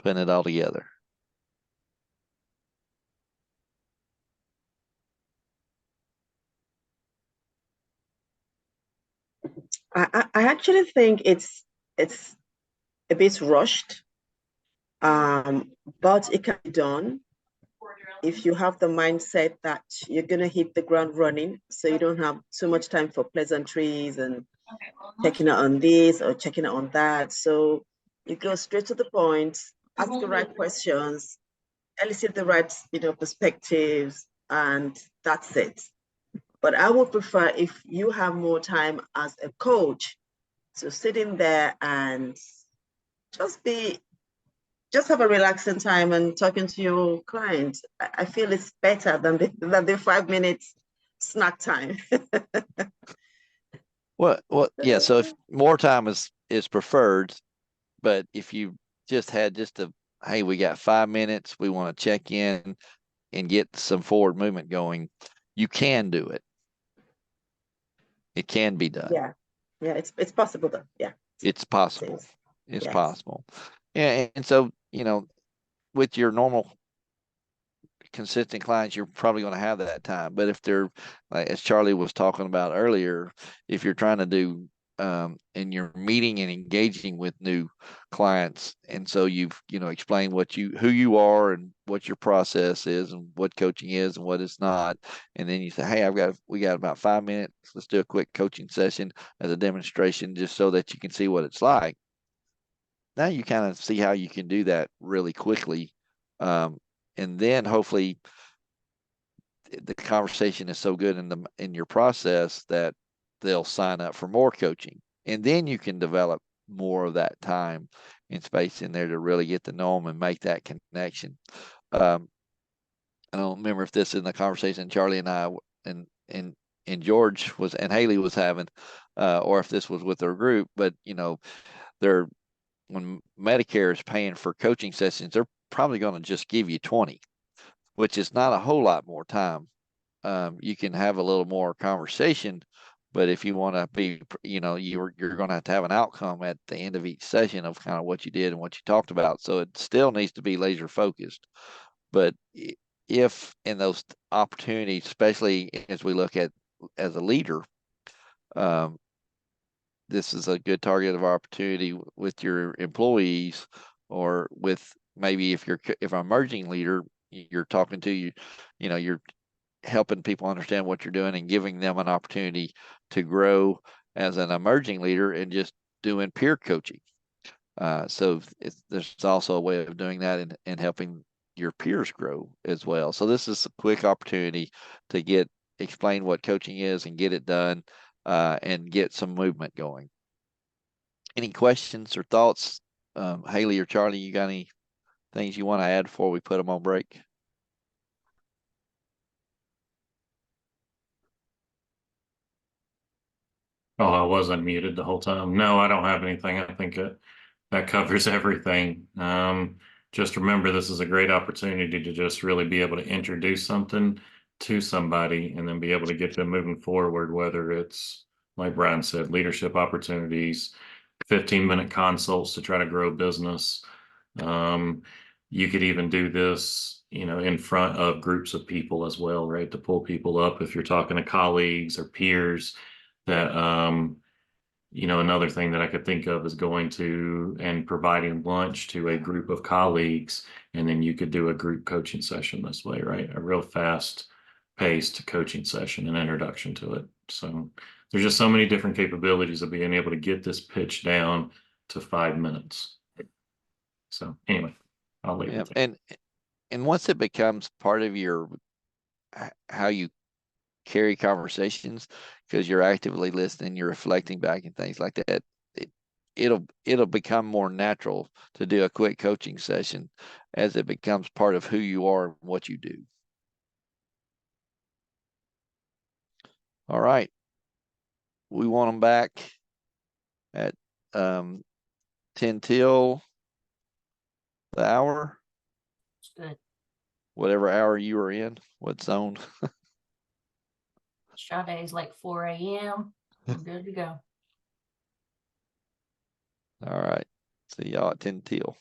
Putting it all together. I actually think it's a bit rushed, but it can be done if you have the mindset that you're gonna hit the ground running, so you don't have too much time for pleasantries and checking out on this or checking out on that. So you go straight to the point, ask the right questions, elicit the right perspectives, and that's it. But I would prefer if you have more time as a coach to sit in there and just be just have a relaxing time and talking to your client. I feel it's better than the 5 minutes snack time. Well, yeah. So if more time is preferred, but if you just had hey, we got 5 minutes, we want to check in and get some forward movement going, you can do it. It can be done. Yeah, yeah, it's possible though. Yeah, It's it possible. is. It's Yes. possible. Yeah, and so, with your normal consistent clients, you're probably going to have that time. But if they're, like, as Charlie was talking about earlier, if you're trying to do and you're meeting and engaging with new clients, and so you've explained who you are and what your process is and what coaching is and what it's not, and then you say, hey, we got about 5 minutes, let's do a quick coaching session as a demonstration just so that you can see what it's like. Now you kind of see how you can do that really quickly. And then hopefully the conversation is so good in your process that they'll sign up for more coaching. And then you can develop more of that time and space in there to really get to know them and make that connection. I don't remember if this is in the conversation Charlie and I and George and Haley was having, or if this was with their group, but they're when Medicare is paying for coaching sessions, they're probably going to just give you 20, which is not a whole lot more time. You can have a little more conversation, but if you want to be, you're going to have an outcome at the end of each session of kind of what you did and what you talked about. So it still needs to be laser focused. But if in those opportunities, especially as we look at as a leader, this is a good target of opportunity with your employees, or with maybe if an emerging leader, you're talking to you're helping people understand what you're doing and giving them an opportunity to grow as an emerging leader and just doing peer coaching. So there's also a way of doing that and helping your peers grow as well. So this is a quick opportunity to explain what coaching is and get it done, and get some movement going. Any questions or thoughts? Haley or Charlie, you got any things you want to add before we put them on break? Oh, I wasn't muted the whole time. No, I don't have anything. I think that covers everything. Just remember, this is a great opportunity to just really be able to introduce something to somebody and then be able to get them moving forward, whether it's, like Brian said, leadership opportunities, 15-minute consults to try to grow business. You could even do this, in front of groups of people as well, right? To pull people up if you're talking to colleagues or peers that, another thing that I could think of is going to and providing lunch to a group of colleagues, and then you could do a group coaching session this way, right? A real fast paced coaching session and introduction to it. So there's just so many different capabilities of being able to get this pitch down to 5 minutes. So anyway, I'll leave it there. And once it becomes part of how you carry conversations, because you're actively listening, you're reflecting back and things like that, it'll become more natural to do a quick coaching session as it becomes part of who you are and what you do. All right. We want them back at 10 till the hour. It's good. Well, whatever hour you were in, what zone. Sade is like 4 a.m. We're good to go. All right. See y'all at 10 till.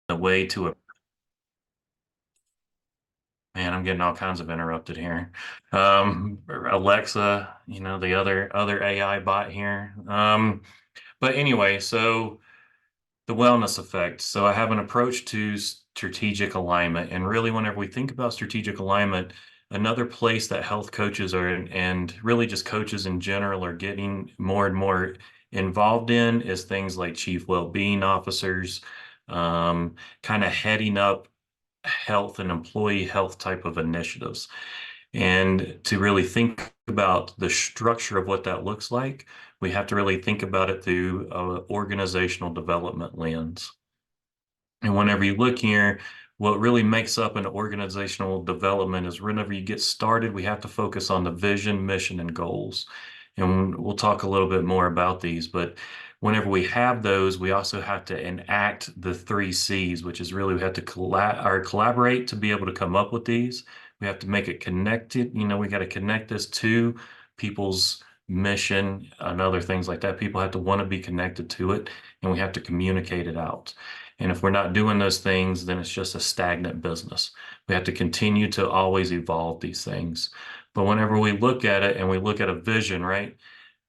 The way to a man, I'm getting all kinds of interrupted here. Alexa, you know, the other AI bot here. But anyway, so the wellness effect. So I have an approach to strategic alignment. And really, whenever we think about strategic alignment, another place that health coaches are, and really just coaches in general, are getting more and more involved in is things like chief well-being officers, kind of heading up health and employee health type of initiatives. And to really think about the structure of what that looks like, we have to really think about it through an organizational development lens. And whenever you look here, what really makes up an organizational development is whenever you get started, we have to focus on the vision, mission, and goals. And we'll talk a little bit more about these, but whenever we have those, we also have to enact the 3 C's, which is really we have to collaborate to be able to come up with these. We have to make it connected. You know, we got to connect this to people's mission and other things like that. People have to want to be connected to it, and we have to communicate it out. And if we're not doing those things, then it's just a stagnant business. We have to continue to always evolve these things. But whenever we look at it and we look at a vision, right?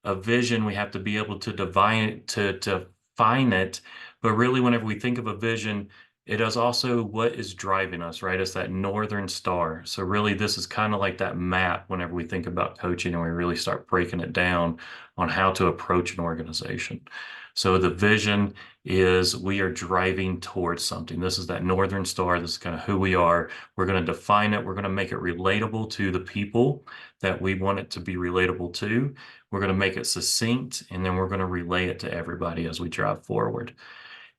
A vision, we have to be able to divine it, to define it. But really, whenever we think of a vision, it is also what is driving us, right? It's that northern star. So really, this is kind of like that map whenever we think about coaching and we really start breaking it down on how to approach an organization. So the vision is we are driving towards something. This is that northern star. This is kind of who we are. We're going to define it. We're going to make it relatable to the people that we want it to be relatable to. We're going to make it succinct, and then we're going to relay it to everybody as we drive forward.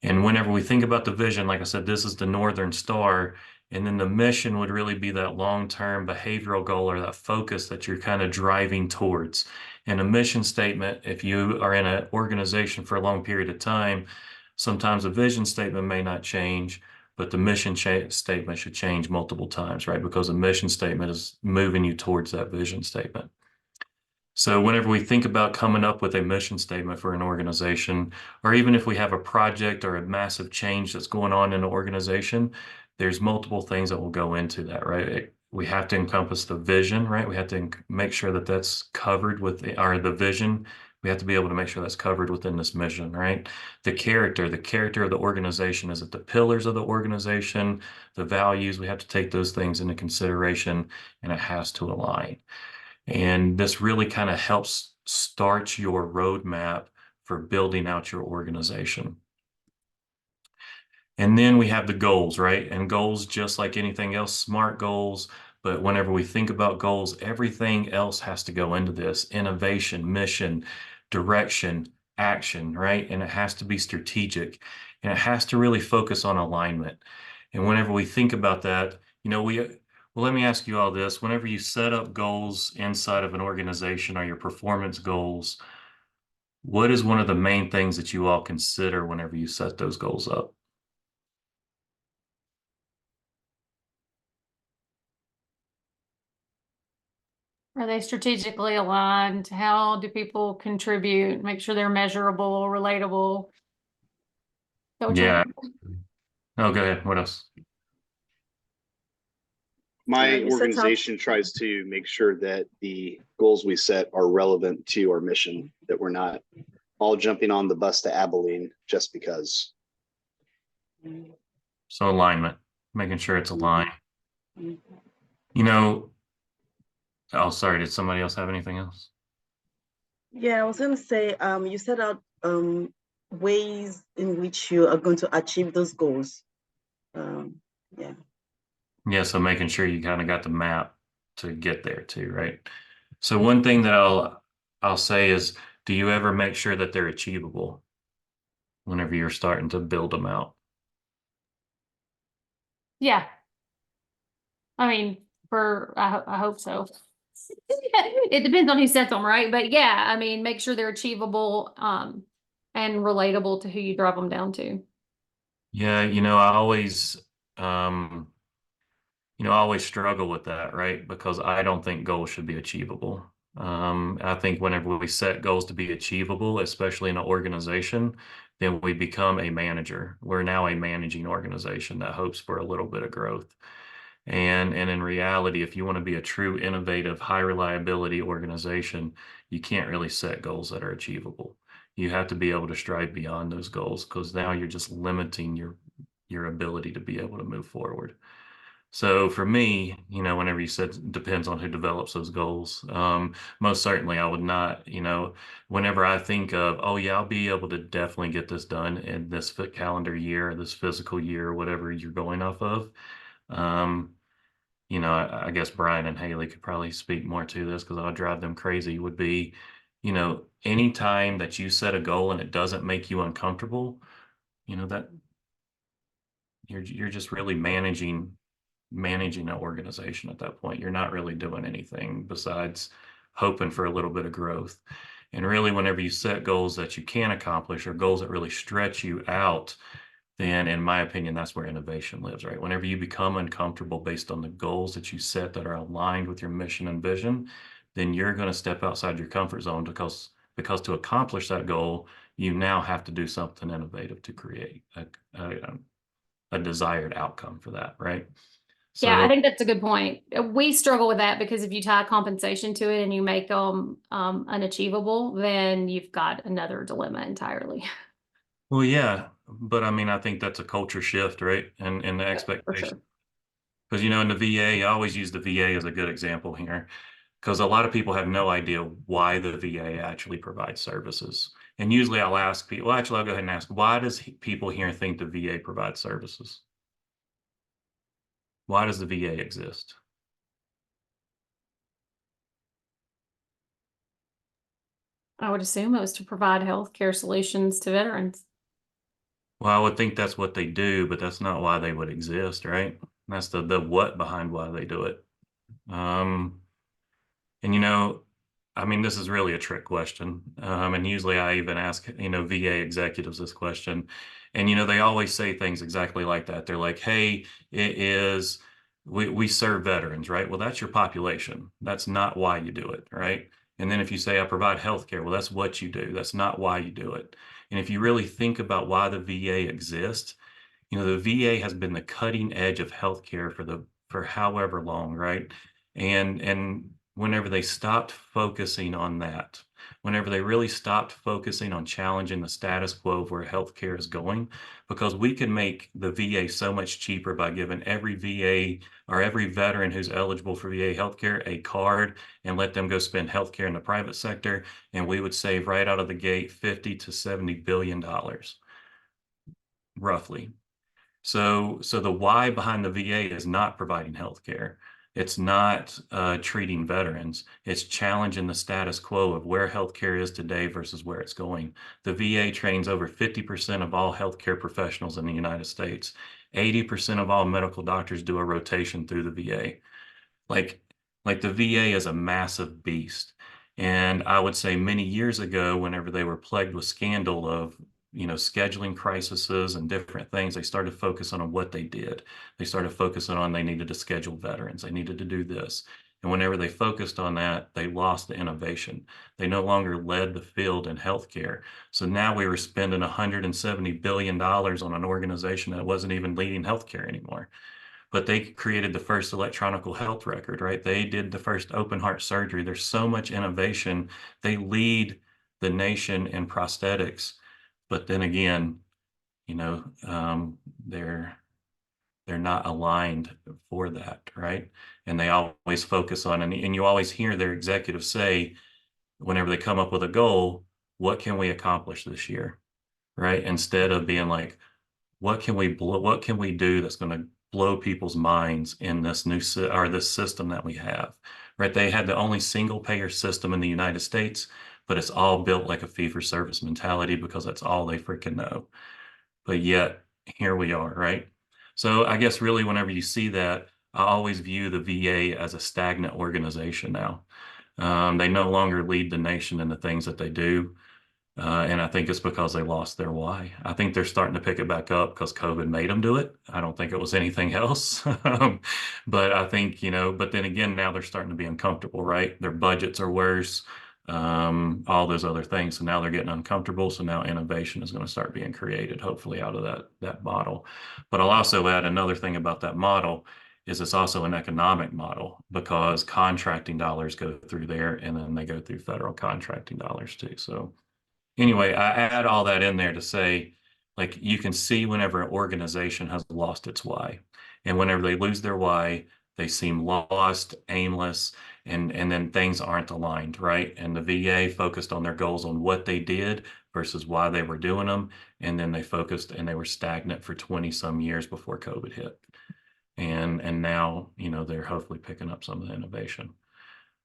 And whenever we think about the vision, like I said, this is the northern star. And then the mission would really be that long-term behavioral goal or that focus that you're kind of driving towards. And a mission statement, if you are in an organization for a long period of time, sometimes a vision statement may not change, but the mission statement should change multiple times, right? Because a mission statement is moving you towards that vision statement. So whenever we think about coming up with a mission statement for an organization, or even if we have a project or a massive change that's going on in an organization, there's multiple things that will go into that, right? We have to encompass the vision, right? We have to make sure that that's covered with the vision. We have to be able to make sure that's covered within this mission, right? The character of the organization, is it the pillars of the organization, the values? We have to take those things into consideration, and it has to align. And this really kind of helps start your roadmap for building out your organization. And then we have the goals, right? And goals, just like anything else, SMART goals. But whenever we think about goals, everything else has to go into this: innovation, mission, direction, action, right? And it has to be strategic, and it has to really focus on alignment. And whenever we think about that, you know, well, let me ask you all this. Whenever you set up goals inside of an organization or your performance goals, what is one of the main things that you all consider whenever you set those goals up? Are they strategically aligned? How do people contribute? Make sure they're measurable, relatable. Yeah. Oh, go ahead. What else? My you set up- organization tries to make sure that the goals we set are relevant to our mission, that we're not all jumping on the bus to Abilene just because. So alignment, making sure it's aligned. Mhm. You know, oh, sorry, did somebody else have anything else? Yeah, I was going to say, you set out ways in which you are going to achieve those goals. Yeah. Yeah, so making sure you kind of got the map to get there too, right? So one thing that I'll say is, do you ever make sure that they're achievable whenever you're starting to build them out? Yeah. I mean, I hope so. It depends on who sets them, right? But yeah, I mean, make sure they're achievable, and relatable to who you drive them down to. Yeah, I always, I always struggle with that, right? Because I don't think goals should be achievable. I think whenever we set goals to be achievable, especially in an organization, then we become a manager. We're now a managing organization that hopes for a little bit of growth. And in reality, if you want to be a true innovative, high reliability organization, you can't really set goals that are achievable. You have to be able to strive beyond those goals, because now you're just limiting your ability to be able to move forward. So for me, whenever you said it depends on who develops those goals, most certainly I would not, whenever I think of, oh yeah, I'll be able to definitely get this done in this calendar year, this physical year, whatever you're going off of. Um, I guess Brian and Haley could probably speak more to this, because I'll drive them crazy, would be, anytime that you set a goal and it doesn't make you uncomfortable, that you're just really managing an organization at that point. You're not really doing anything besides hoping for a little bit of growth. And really, whenever you set goals that you can accomplish, or goals that really stretch you out, then in my opinion, that's where innovation lives, right? Whenever you become uncomfortable based on the goals that you set that are aligned with your mission and vision, then you're going to step outside your comfort zone, because to accomplish that goal, you now have to do something innovative to create a desired outcome for that, right? Yeah, I So, think that's a good point. We struggle with that because if you tie compensation to it and you make them unachievable, then you've got another dilemma entirely. well, yeah, but I mean, I think that's a culture shift, right? And the For expectation. sure. Because, in the VA, I always use the VA as a good example here, because a lot of people have no idea why the VA actually provides services. And usually I'll ask people, well, actually, I'll go ahead and ask, why does people here think the VA provides services? Why does the VA exist? I would assume it was to provide healthcare solutions to veterans. Well, I would think that's what they do, but that's not why they would exist, right? That's the what behind why they do it. Um, And I mean, this is really a trick question. And usually I even ask, VA executives this question. And they always say things exactly like that. They're like, hey, we serve veterans, right? Well, that's your population. That's not why you do it, right? And then if you say I provide healthcare, well, that's what you do. That's not why you do it. And if you really think about why the VA exists, the VA has been the cutting edge of healthcare for however long, right? And whenever they stopped focusing on that, whenever they really stopped focusing on challenging the status quo of where healthcare is going, because we can make the VA so much cheaper by giving every VA or every veteran who's eligible for VA healthcare a card and let them go spend healthcare in the private sector, and we would save right out of the gate 50 to 70 billion dollars, roughly. So the why behind the VA is not providing health care. It's not treating veterans. It's challenging the status quo of where healthcare is today versus where it's going. The VA trains over 50% of all healthcare professionals in the United States. 80% of all medical doctors do a rotation through the VA. Like, like the VA is a massive beast. And I would say many years ago, whenever they were plagued with scandal of, scheduling crises and different things, they started focusing on what they did. They started focusing on they needed to schedule veterans. They needed to do this. And whenever they focused on that, they lost the innovation. They no longer led the field in healthcare. So now we were spending $170 billion on an organization that wasn't even leading healthcare anymore. But they created the first electronic health record, right? They did the first open heart surgery. There's so much innovation. They lead the nation in prosthetics. But then again, you know, um, they're they're not aligned for that, right? And they always focus on, and you always hear their executives say, whenever they come up with a goal, what can we accomplish this year, right? Instead of being like, what can we do that's going to blow people's minds in this or this system that we have, right? They had the only single payer system in the United States, but it's all built like a fee for service mentality because that's all they freaking know. But yet here we are, right? So I guess really whenever you see that, I always view the VA as a stagnant organization now. They no longer lead the nation in the things that they do. And I think it's because they lost their why. I think they're starting to pick it back up because COVID made them do it. I don't think it was anything else. But I think, but then again, now they're starting to be uncomfortable, right? Their budgets are worse, all those other things. So now they're getting uncomfortable. So now innovation is going to start being created, hopefully out of that model. But I'll also add another thing about that model is it's also an economic model because contracting dollars go through there and then they go through federal contracting dollars too. So anyway, I add all that in there to say, like, you can see whenever an organization has lost its why. And whenever they lose their why, they seem lost, aimless, and then things aren't aligned, right? And the VA focused on their goals on what they did versus why they were doing them. And then they focused and they were stagnant for 20 some years before COVID hit. And now, they're hopefully picking up some of the innovation.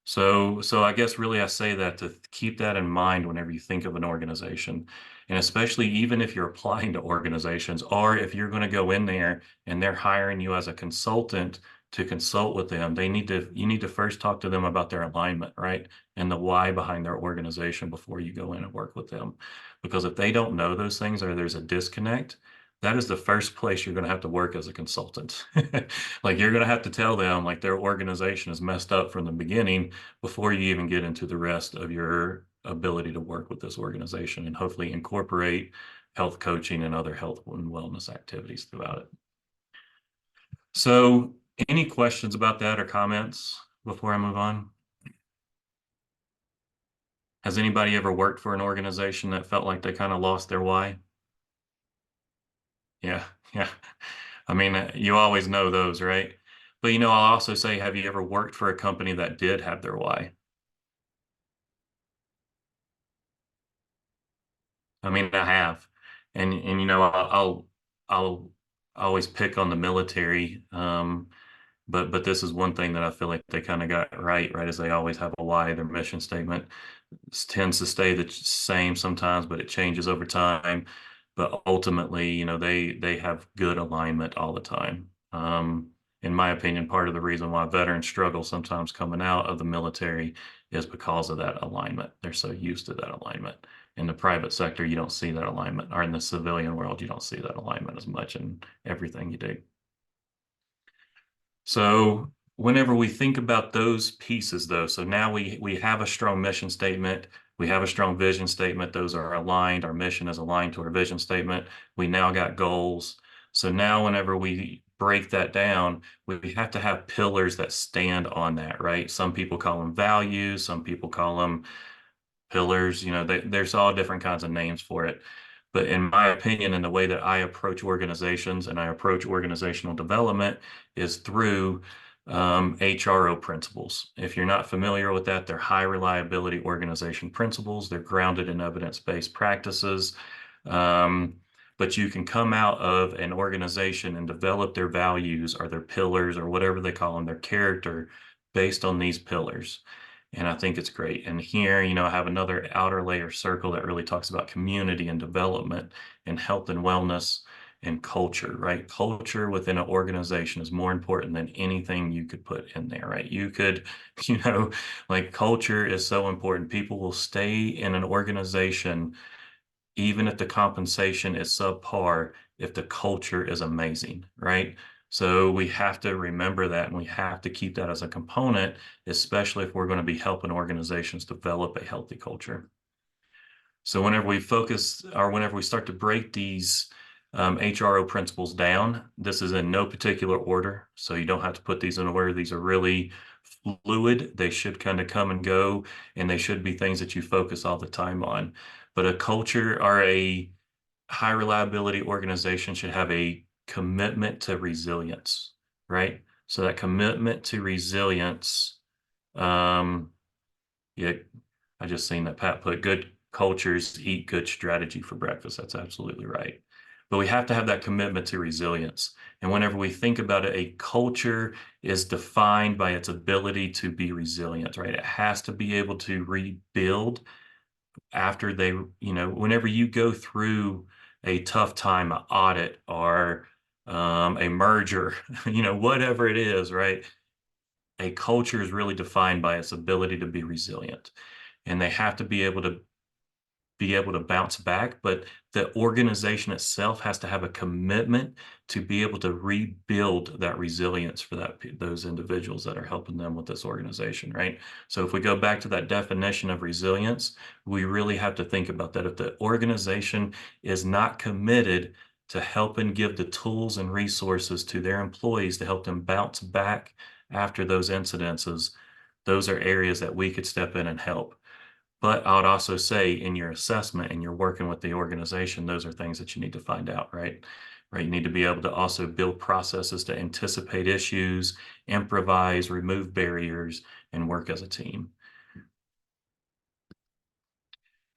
So I guess really I say that to keep that in mind whenever you think of an organization, and especially even if you're applying to organizations, or if you're going to go in there and they're hiring you as a consultant to consult with them, you need to first talk to them about their alignment, right? And the why behind their organization before you go in and work with them. Because if they don't know those things or there's a disconnect, that is the first place you're going to have to work as a consultant. Like you're going to have to tell them like their organization is messed up from the beginning before you even get into the rest of your ability to work with this organization and hopefully incorporate health coaching and other health and wellness activities throughout it. So any questions about that or comments before I move on? Has anybody ever worked for an organization that felt like they kind of lost their why? Yeah, yeah. I mean, you always know those, right? But I'll also say, have you ever worked for a company that did have their why? I mean, I have, and I'll always pick on the military, but this is one thing that I feel like they kind of got right, as they always have a why. Their mission statement tends to stay the same sometimes, but it changes over time. But ultimately, they have good alignment all the time. In my opinion, part of the reason why veterans struggle sometimes coming out of the military is because of that alignment. They're so used to that alignment. In the private sector, you don't see that alignment, or in the civilian world, you don't see that alignment as much in everything you do. So whenever we think about those pieces, though, so now we have a strong mission statement, we have a strong vision statement, those are aligned, our mission is aligned to our vision statement, we now got goals. So now whenever we break that down, we have to have pillars that stand on that, right? Some people call them values, some people call them pillars, there's all different kinds of names for it. But in my opinion, and the way that I approach organizations and I approach organizational development is through HRO principles. If you're not familiar with that, they're high reliability organization principles. They're grounded in evidence-based practices. But you can come out of an organization and develop their values or their pillars or whatever they call them, their character based on these pillars. And I think it's great. And here, I have another outer layer circle that really talks about community and development and health and wellness and culture, right? Culture within an organization is more important than anything you could put in there, right? You could, like culture is so important. People will stay in an organization even if the compensation is subpar, if the culture is amazing, right? So we have to remember that, and we have to keep that as a component, especially if we're going to be helping organizations develop a healthy culture. So whenever we focus or whenever we start to break these HRO principles down, this is in no particular order. So you don't have to put these in order. These are really fluid. They should kind of come and go, and they should be things that you focus all the time on. But a culture or a high reliability organization should have a commitment to resilience, right? So that commitment to resilience, yeah, I just seen that Pat put good cultures eat good strategy for breakfast. That's absolutely right. But we have to have that commitment to resilience. And whenever we think about it, a culture is defined by its ability to be resilient, right? It has to be able to rebuild after they, whenever you go through a tough time, an audit or a merger, whatever it is, right? a culture is really defined by its ability to be resilient, and they have to be able to bounce back, but the organization itself has to have a commitment to be able to rebuild that resilience for those individuals that are helping them with this organization, right? So if we go back to that definition of resilience, we really have to think about that. If the organization is not committed to help and give the tools and resources to their employees to help them bounce back after those incidences, those are areas that we could step in and help. But I would also say in your assessment and you're working with the organization, those are things that you need to find out, right? Right. You need to be able to also build processes to anticipate issues, improvise, remove barriers, and work as a team.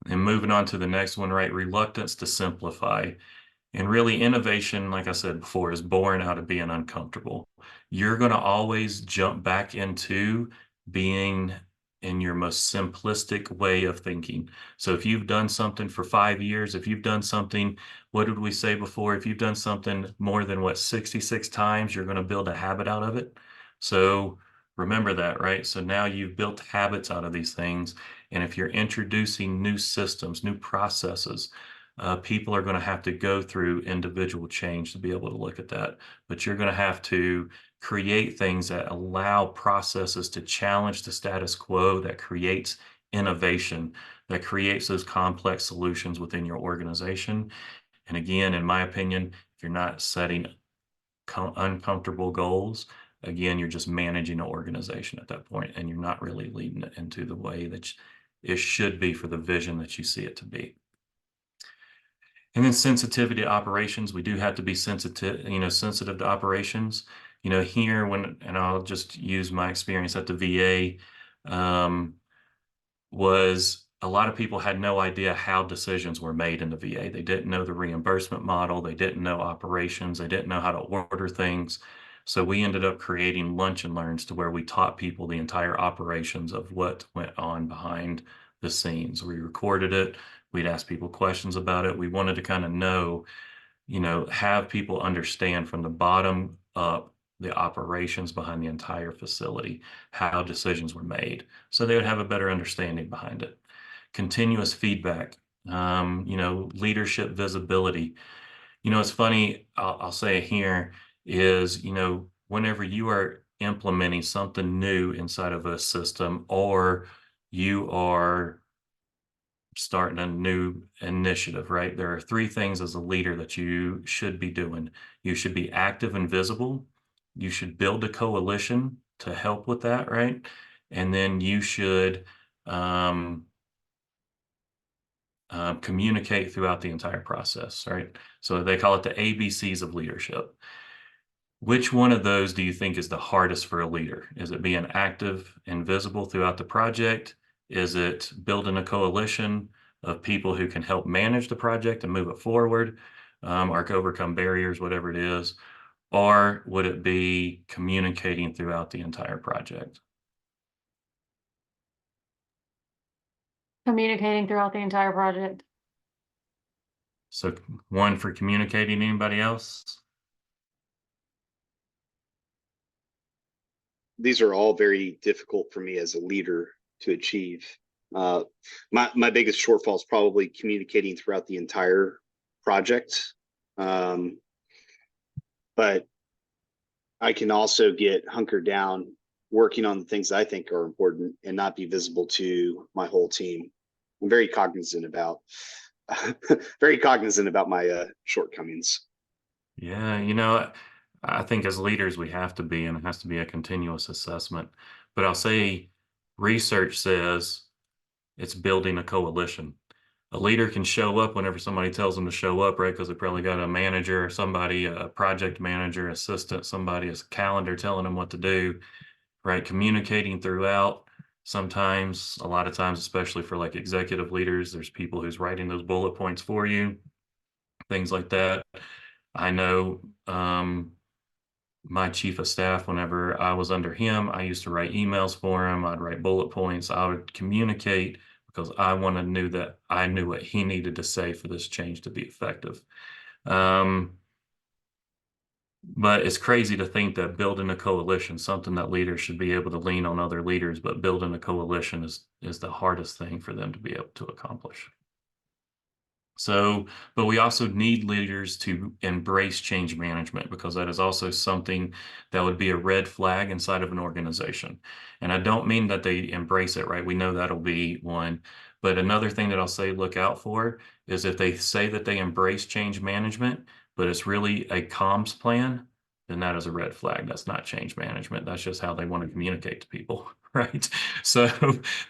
And moving on to the next one, right? Reluctance to simplify. And really, innovation, like I said before, is born out of being uncomfortable. You're going to always jump back into being in your most simplistic way of thinking. So if you've done something for 5 years, if you've done something, what did we say before? If you've done something more than 66 times, you're going to build a habit out of it. So remember that, right? So now you've built habits out of these things. And if you're introducing new systems, new processes, people are going to have to go through individual change to be able to look at that. But you're going to have to create things that allow processes to challenge the status quo, that creates innovation, that creates those complex solutions within your organization. And again, in my opinion, if you're not setting uncomfortable goals, again, you're just managing an organization at that point, and you're not really leading it into the way that it should be for the vision that you see it to be. And then sensitivity to operations, we do have to be sensitive to operations. Here and I'll just use my experience at the VA, was a lot of people had no idea how decisions were made in the VA. They didn't know the reimbursement model. They didn't know operations. They didn't know how to order things. So we ended up creating lunch and learns to where we taught people the entire operations of what went on behind the scenes. We recorded it. We'd ask people questions about it. We wanted to kind of know, have people understand from the bottom up the operations behind the entire facility, how decisions were made, so they would have a better understanding behind it. Continuous feedback, leadership visibility. It's funny, I'll say it here is, whenever you are implementing something new inside of a system, or you are starting a new initiative, right? There are 3 things as a leader that you should be doing. You should be active and visible. You should build a coalition to help with that, right? And then you should communicate throughout the entire process, right? So they call it the ABCs of leadership. Which one of those do you think is the hardest for a leader? Is it being active and visible throughout the project? Is it building a coalition of people who can help manage the project and move it forward, or overcome barriers, whatever it is? Or would it be communicating throughout the entire project? Communicating throughout the entire project. So one for communicating, anybody else? These are all very difficult for me as a leader to achieve. My biggest shortfall is probably communicating throughout the entire project. But I can also get hunkered down working on the things I think are important and not be visible to my whole team. I'm very cognizant about my shortcomings. Yeah, I think as leaders we have to be, and it has to be a continuous assessment. But I'll say research says it's building a coalition. A leader can show up whenever somebody tells them to show up, right? Because they probably got a manager or somebody, a project manager, assistant, somebody, a calendar telling them what to do, right? Communicating throughout. Sometimes, a lot of times, especially for like executive leaders, there's people who's writing those bullet points for you, things like that. I know my chief of staff, whenever I was under him, I used to write emails for him. I'd write bullet points. I would communicate because I knew that I knew what he needed to say for this change to be effective. But it's crazy to think that building a coalition, something that leaders should be able to lean on other leaders, but building a coalition is the hardest thing for them to be able to accomplish. So, but we also need leaders to embrace change management, because that is also something that would be a red flag inside of an organization. And I don't mean that they embrace it, right? We know that'll be one. But another thing that I'll say look out for is if they say that they embrace change management, but it's really a comms plan, then that is a red flag. That's not change management. That's just how they want to communicate to people, right? So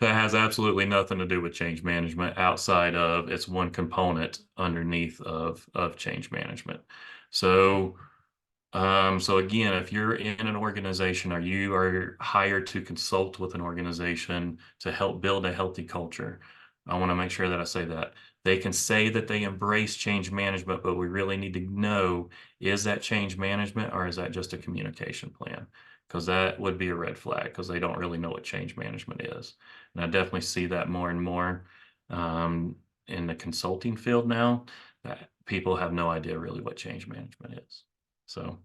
that has absolutely nothing to do with change management outside of it's one component underneath of change management. So so again, if you're in an organization or you are hired to consult with an organization to help build a healthy culture, I want to make sure that I say that. They can say that they embrace change management, but we really need to know, is that change management or is that just a communication plan? Because that would be a red flag, because they don't really know what change management is. And I definitely see that more and more in the consulting field now, that people have no idea really what change management is. So,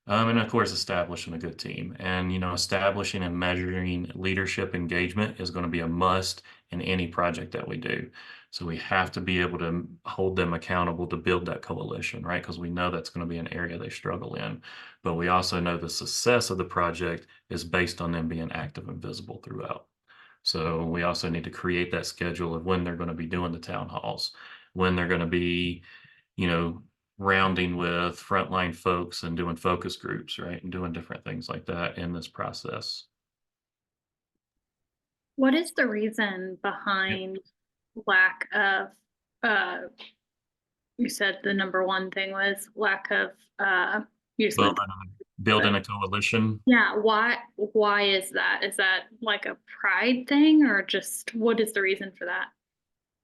and of course, establishing a good team, and, you know, establishing and measuring leadership engagement is going to be a must in any project that we do. So we have to be able to hold them accountable to build that coalition, right? Because we know that's going to be an area they struggle in, but we also know the success of the project is based on them being active and visible throughout. So we also need to create that schedule of when they're going to be doing the town halls, when they're going to be, you know, rounding with frontline folks and doing focus groups, right? And doing different things like that in this process. What is the reason behind lack of, you said the number one thing was lack of, you just went, Building a coalition. yeah, why is that? Is that like a pride thing, or just what is the reason for that?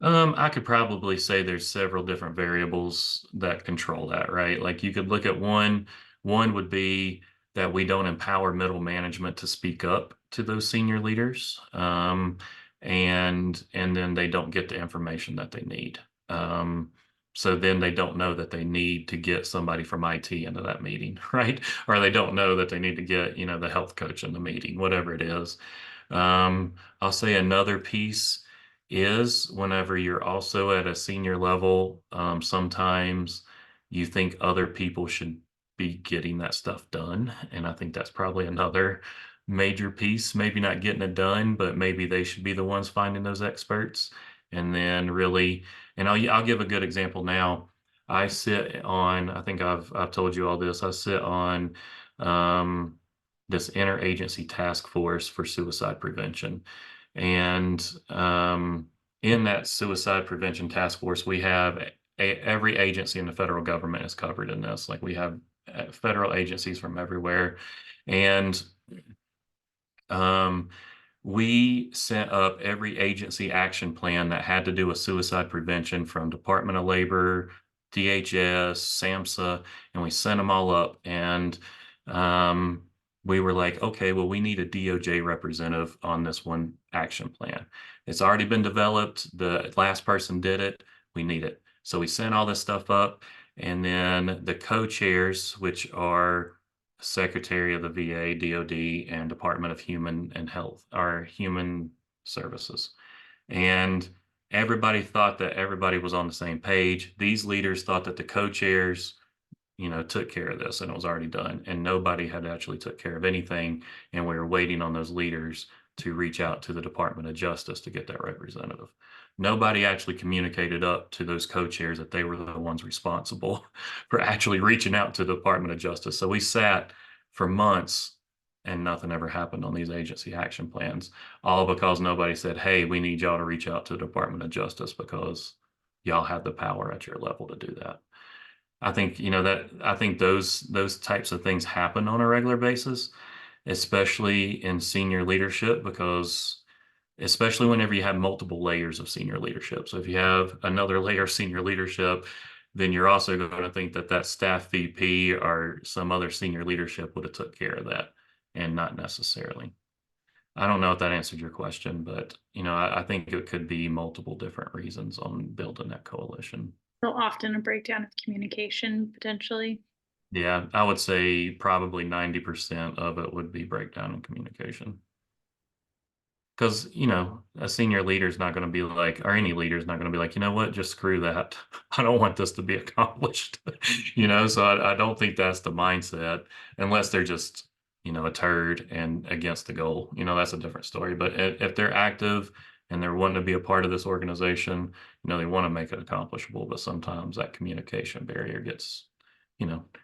I could probably say there's several different variables that control that, right? Like you could look at one would be that we don't empower middle management to speak up to those senior leaders. And then they don't get the information that they need. So then they don't know that they need to get somebody from IT into that meeting, right? Or they don't know that they need to get, you know, the health coach in the meeting, whatever it is. I'll say another piece is whenever you're also at a senior level, sometimes you think other people should be getting that stuff done. And I think that's probably another major piece, maybe not getting it done, but maybe they should be the ones finding those experts. And then really, and I'll give a good example now. I sit on, I think I've told you all this, I sit on this interagency task force for suicide prevention. And in that suicide prevention task force, we have every agency in the federal government is covered in this. Like we have federal agencies from everywhere. And we set up every agency action plan that had to do with suicide prevention from Department of Labor, DHS, SAMHSA, and we sent them all up. And we were like, okay, well, we need a DOJ representative on this one action plan. It's already been developed. The last person did it. We need it. So we sent all this stuff up. And then the co-chairs, which are Secretary of the VA, DOD, and Department of Human and Health, or Human Services. And everybody thought that everybody was on the same page. These leaders thought that the co-chairs, you know, took care of this and it was already done. And nobody had actually took care of anything. And we were waiting on those leaders to reach out to the Department of Justice to get that representative. Nobody actually communicated up to those co-chairs that they were the ones responsible for actually reaching out to the Department of Justice. So we sat for months and nothing ever happened on these agency action plans, all because nobody said, hey, we need y'all to reach out to the Department of Justice because y'all have the power at your level to do that. I think, you know, that I think those types of things happen on a regular basis, especially in senior leadership, because especially whenever you have multiple layers of senior leadership. So if you have another layer of senior leadership, then you're also going to think that that staff VP or some other senior leadership would have took care of that, and not necessarily. I don't know if that answered your question, but, you know, I think it could be multiple different reasons on building that coalition. So often a breakdown of communication potentially. Yeah, I would say probably 90% of it would be breakdown in communication. Because, a senior leader is not going to be like, or any leader is not going to be like, you know what, just screw that. I don't want this to be accomplished. So I don't think that's the mindset unless they're just, a turd and against the goal. That's a different story. But if they're active and they're wanting to be a part of this organization, they want to make it accomplishable. But sometimes that communication barrier gets,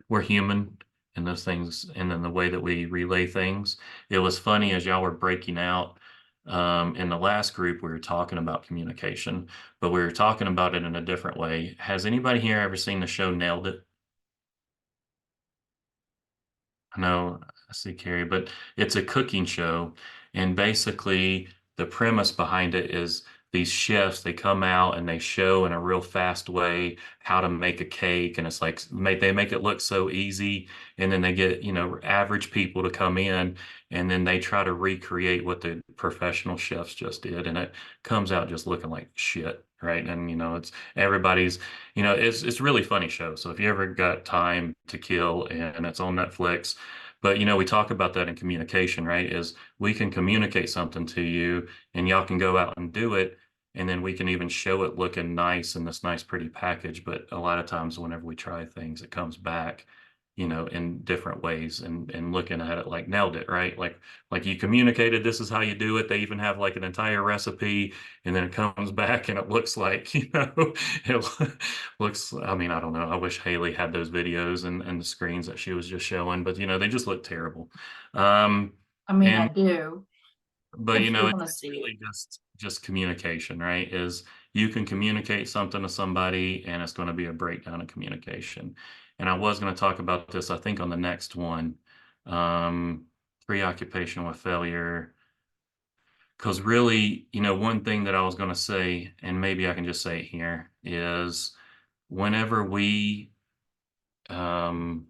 we're human and those things, and then the way that we relay things. It was funny as y'all were breaking out. In the last group, we were talking about communication, but we were talking about it in a different way. Has anybody here ever seen the show Nailed It? I know, I see Carrie, but it's a cooking show. And basically, the premise behind it is these chefs, they come out and they show in a real fast way how to make a cake. And it's like, they make it look so easy. And then they get, average people to come in and then they try to recreate what the professional chefs just did. And it comes out just looking like shit. Right. And, it's everybody's, it's really funny show. So if you ever got time to kill and it's on Netflix, but we talk about that in communication, right? Is we can communicate something to you and y'all can go out and do it. And then we can even show it looking nice in this nice, pretty package. But a lot of times whenever we try things, it comes back, in different ways and looking at it like nailed it, right? Like you communicated, this is how you do it. They even have like an entire recipe and then it comes back and it looks like, it looks, I mean, I don't know. I wish Haley had those videos and the screens that she was just showing, but they just look terrible. I mean, I And do. but If you wanna it's see it. really just communication, right? Is you can communicate something to somebody and it's going to be a breakdown of communication. And I was going to talk about this, I think, on the next one. Um, Preoccupation with failure. Because really, one thing that I was going to say, and maybe I can just say it here, is whenever we oh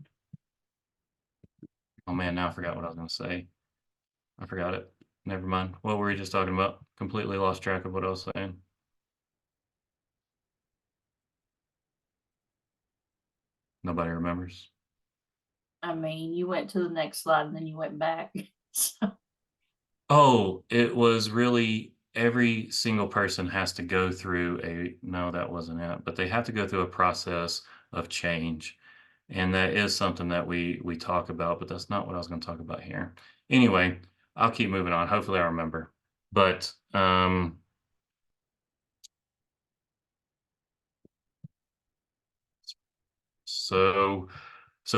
man, now I forgot what I was going to say. I forgot it. Never mind. What were we just talking about? Completely lost track of what I was saying. Nobody remembers. I mean, you went to the next slide and then you went back. So, Oh, it was really every single person has to go through no, that wasn't it, but they have to go through a process of change. And that is something that we talk about, but that's not what I was going to talk about here. Anyway, I'll keep moving on. Hopefully I remember. But so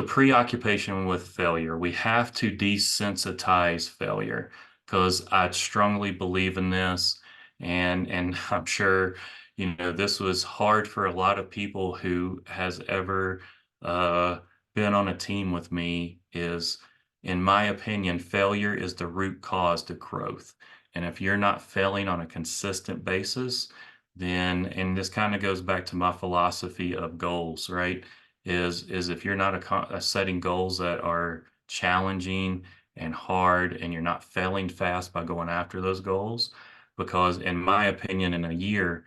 preoccupation with failure, we have to desensitize failure because I strongly believe in this. And I'm sure, this was hard for a lot of people who has ever been on a team with me is, in my opinion, failure is the root cause to growth. And if you're not failing on a consistent basis, then, and this kind of goes back to my philosophy of goals, right? Is if you're not setting goals that are challenging and hard and you're not failing fast by going after those goals, because in my opinion, in a year,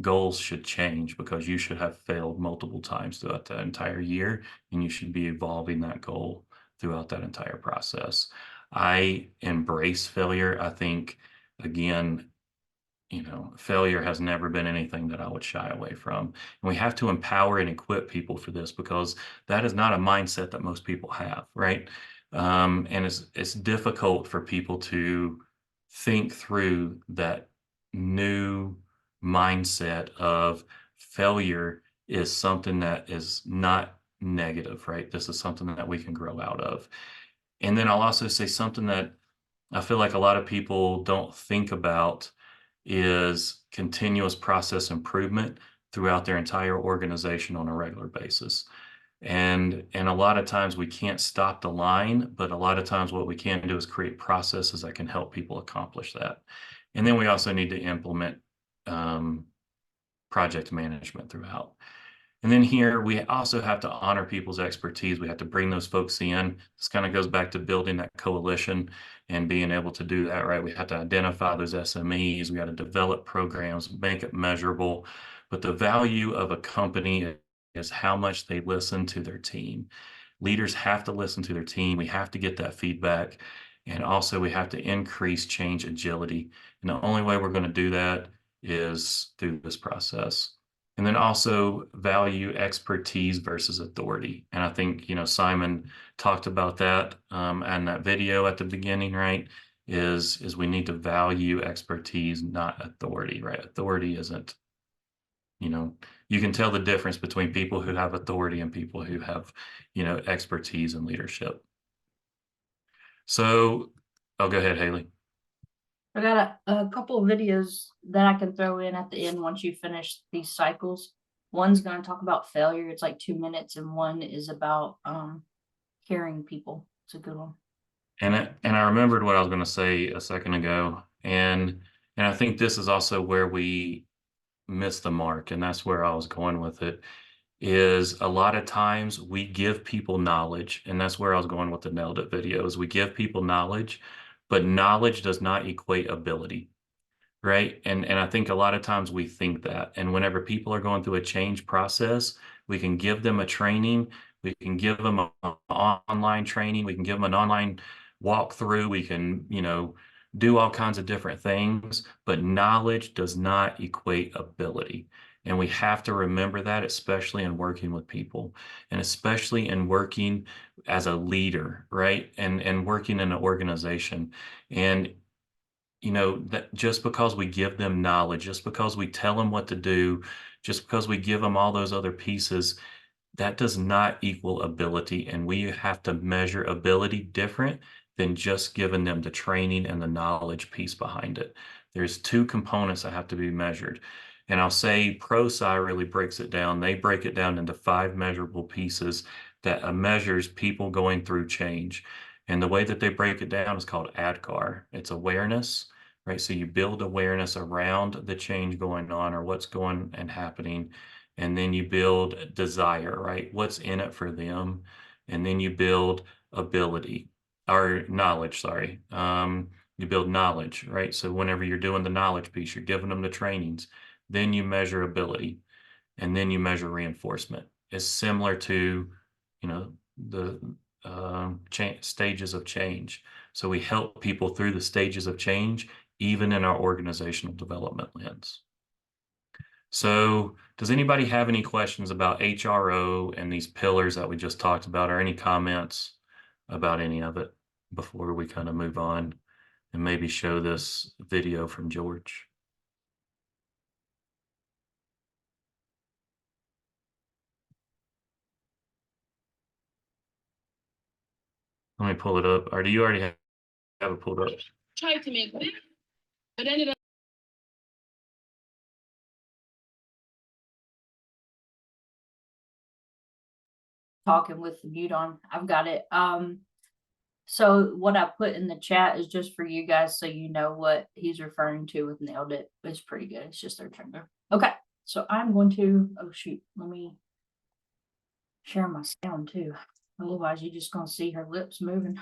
goals should change because you should have failed multiple times throughout that entire year and you should be evolving that goal throughout that entire process. I embrace failure. I think, again, failure has never been anything that I would shy away from. And we have to empower and equip people for this because that is not a mindset that most people have, right? And it's difficult for people to think through that new mindset of failure is something that is not negative, right? This is something that we can grow out of. And then I'll also say something that I feel like a lot of people don't think about is continuous process improvement throughout their entire organization on a regular basis. And a lot of times we can't stop the line, but a lot of times what we can do is create processes that can help people accomplish that. And then we also need to implement project management throughout. And then here we also have to honor people's expertise. We have to bring those folks in. This kind of goes back to building that coalition and being able to do that, right? We have to identify those SMEs. We got to develop programs, make it measurable. But the value of a company is how much they listen to their team. Leaders have to listen to their team. We have to get that feedback. And also we have to increase change agility. And the only way we're going to do that is through this process. And then also value expertise versus authority. And I think, Simon talked about that and that video at the beginning, right? Is we need to value expertise, not authority, right? Authority isn't, you can tell the difference between people who have authority and people who have, expertise and leadership. So I'll go ahead, Haley. I got a couple of videos that I can throw in at the end once you finish these cycles. One's going to talk about failure. It's like 2 minutes, and one is about hearing people. It's a good one. And I remembered what I was going to say a second ago, and I think this is also where we miss the mark, and that's where I was going with it. Is a lot of times we give people knowledge, and that's where I was going with the Nailed It videos. We give people knowledge, but knowledge does not equate ability, right? And I think a lot of times we think that, and whenever people are going through a change process, we can give them a training, we can give them an online training, we can give them an online walkthrough, we can, do all kinds of different things, but knowledge does not equate ability. And we have to remember that, especially in working with people, and especially in working as a leader, right? And working in an organization. And, that just because we give them knowledge, just because we tell them what to do, just because we give them all those other pieces, that does not equal ability. And we have to measure ability different than just giving them the training and the knowledge piece behind it. There's two components that have to be measured. And I'll say ProSci really breaks it down. They break it down into 5 measurable pieces that measures people going through change. And the way that they break it down is called ADKAR. It's awareness, right? So you build awareness around the change going on or what's going and happening. And then you build desire, right? What's in it for them. And then you build ability or knowledge, sorry. You build knowledge, right? So whenever you're doing the knowledge piece, you're giving them the trainings. Then you measure ability, and then you measure reinforcement. It's similar to, the stages of change. So we help people through the stages of change, even in our organizational development lens. So does anybody have any questions about HRO and these pillars that we just talked about, or any comments about any of it before we kind of move on and maybe show this video from George? Let me pull it up. Or do you already have it pulled up? Tried to make it, but ended up. Talking with the mute on. I've got it. So what I put in the chat is just for you guys so you know what he's referring to with Nailed It. It's pretty good. It's just their turn. Okay, so I'm going to, oh shoot, let me share my sound too. Otherwise you're just gonna see her lips moving.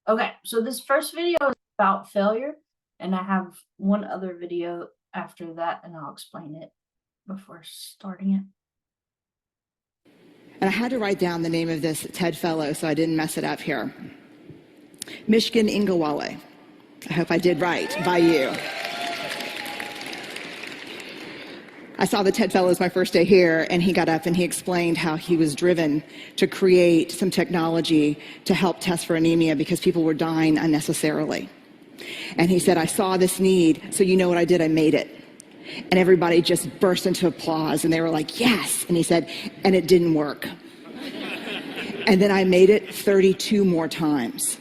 Okay, so this first video is about failure, and I have one other video after that, and I'll explain it before starting it. And I had to write down the name of this TED Fellow so I didn't mess it up here. Mishkin Ingawale. I hope I did right by you. I saw the TED Fellows my first day here, and he got up and he explained how he was driven to create some technology to help test for anemia because people were dying unnecessarily. And he said, I saw this need, so you know what I did? I made it. And everybody just burst into applause, and they were like, yes. And he said, and it didn't work. And then I made it 32 more times.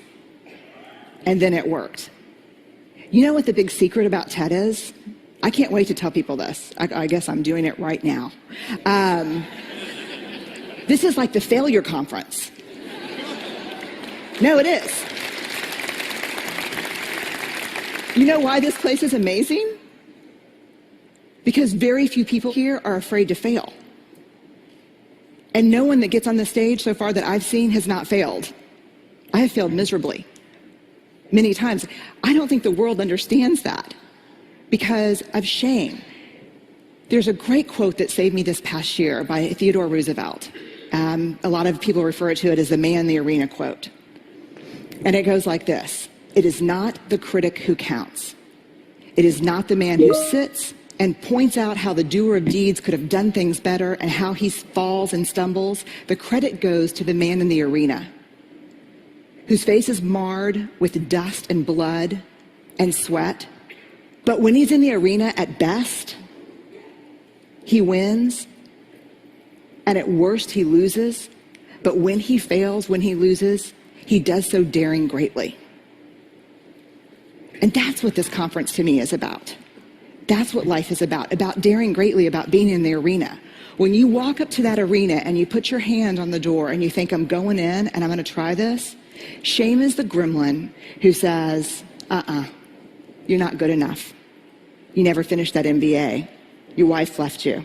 And then it worked. You know what the big secret about TED is? I can't wait to tell people this. I guess I'm doing it right now. This is like the failure conference. No, it is. You know why this place is amazing? Because very few people here are afraid to fail. And no one that gets on the stage so far that I've seen has not failed. I have failed miserably, many times. I don't think the world understands that because of shame. There's a great quote that saved me this past year by Theodore Roosevelt. A lot of people refer to it as the man in the arena quote. And it goes like this: "It is not the critic who counts. It is not the man who sits and points out how the doer of deeds could have done things better and how he falls and stumbles. The credit goes to the man in the arena, whose face is marred with dust and blood and sweat. But when he's in the arena, at best, he wins, and at worst, he loses. But when he fails, when he loses, he does so daring greatly." And that's what this conference to me is about. That's what life is about daring greatly, about being in the arena. When you walk up to that arena and you put your hand on the door and you think, "I'm going in and I'm going to try this," shame is the gremlin who says, "You're not good enough. You never finished that MBA. Your wife left you.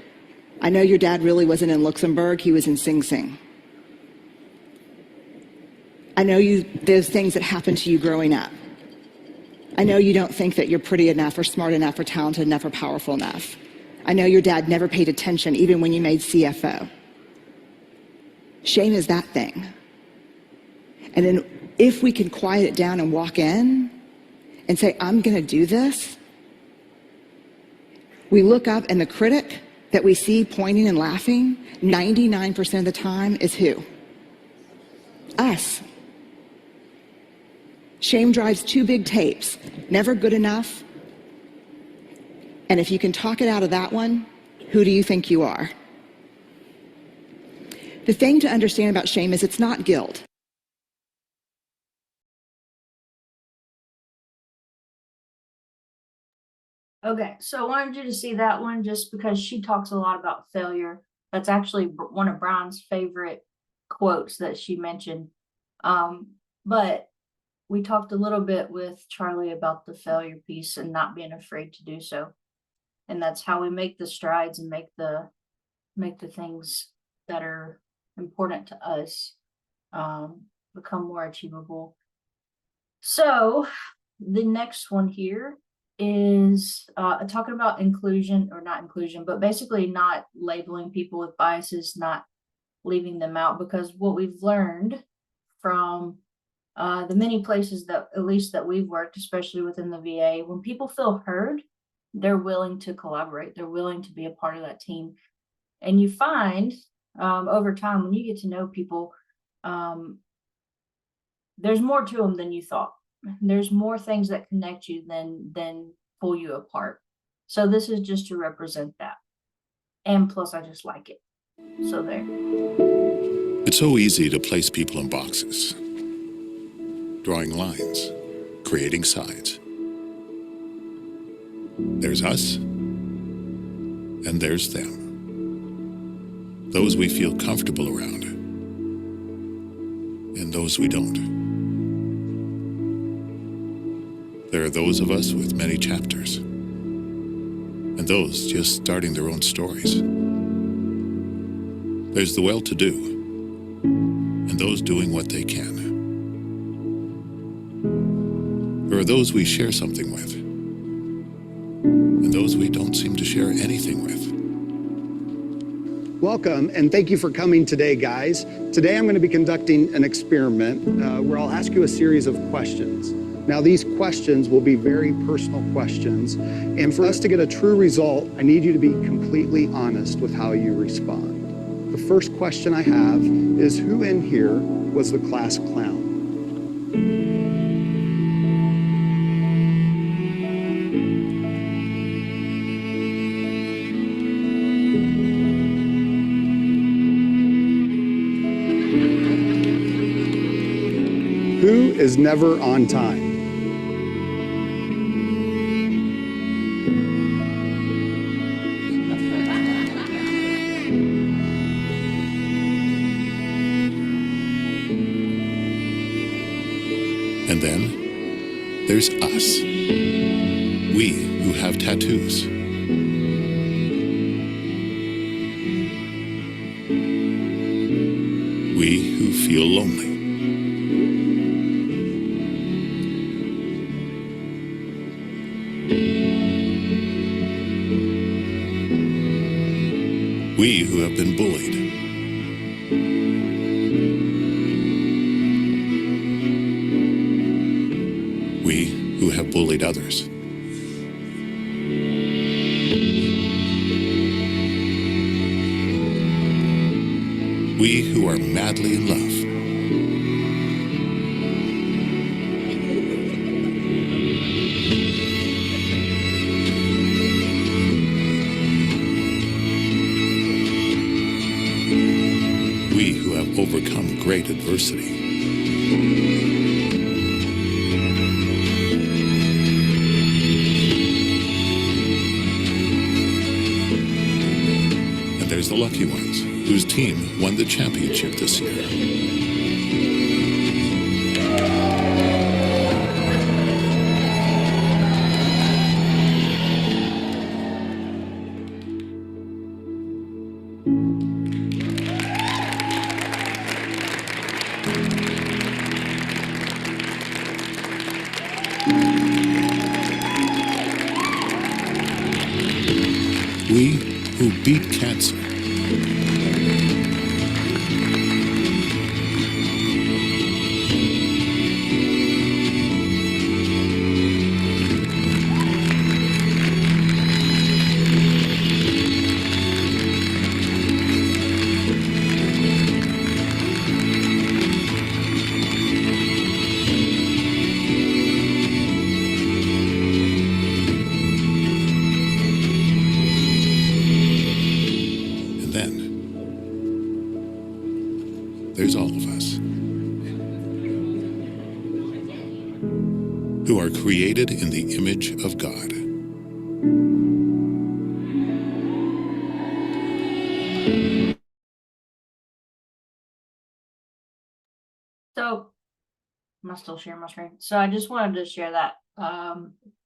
I know your dad really wasn't in Luxembourg, he was in Sing Sing. I know those things that happened to you growing up. I know you don't think that you're pretty enough or smart enough or talented enough or powerful enough. I know your dad never paid attention even when you made CFO." Shame is that thing. And then if we can quiet it down and walk in and say, "I'm going to do this," we look up and the critic that we see pointing and laughing 99% of the time is who? Us. Shame drives two big tapes: never good enough, and if you can talk it out of that one, who do you think you are? The thing to understand about shame is it's not guilt. Okay, so I wanted you to see that one just because she talks a lot about failure. That's actually one of Brian's favorite quotes that she mentioned. But we talked a little bit with Charlie about the failure piece and not being afraid to do so. And that's how we make the strides and make the things that are important to us become more achievable. So the next one here is talking about inclusion, or not inclusion, but basically not labeling people with biases, not leaving them out, because what we've learned from the many places that, at least that we've worked, especially within the VA, when people feel heard, they're willing to collaborate, they're willing to be a part of that team. And you find over time, when you get to know people, there's more to them than you thought. There's more things that connect you than pull you apart. So this is just to represent that. And plus, I just like it. So there. It's so easy to place people in boxes, drawing lines, creating sides. There's us, and there's them. Those we feel comfortable around, and those we don't. There are those of us with many chapters, and those just starting their own stories. There's the well-to-do, and those doing what they can. There are those we share something with, and those we don't seem to share anything with. Welcome, and thank you for coming today, guys. Today I'm going to be conducting an experiment where I'll ask you a series of questions. Now, these questions will be very personal questions, and for us to get a true result, I need you to be completely honest with how you respond. The first question I have is, who in here was the class clown? Who is never on time? And then there's us, we who have tattoos. We who feel lonely. We who have been bullied. We who have bullied others. We who are madly in love. We who have overcome great adversity. And there's the lucky ones, whose team won the championship this year. We who beat cancer. And then there's all of us who are created in the image of God. So, am I still sharing my screen? So I just wanted to share that. I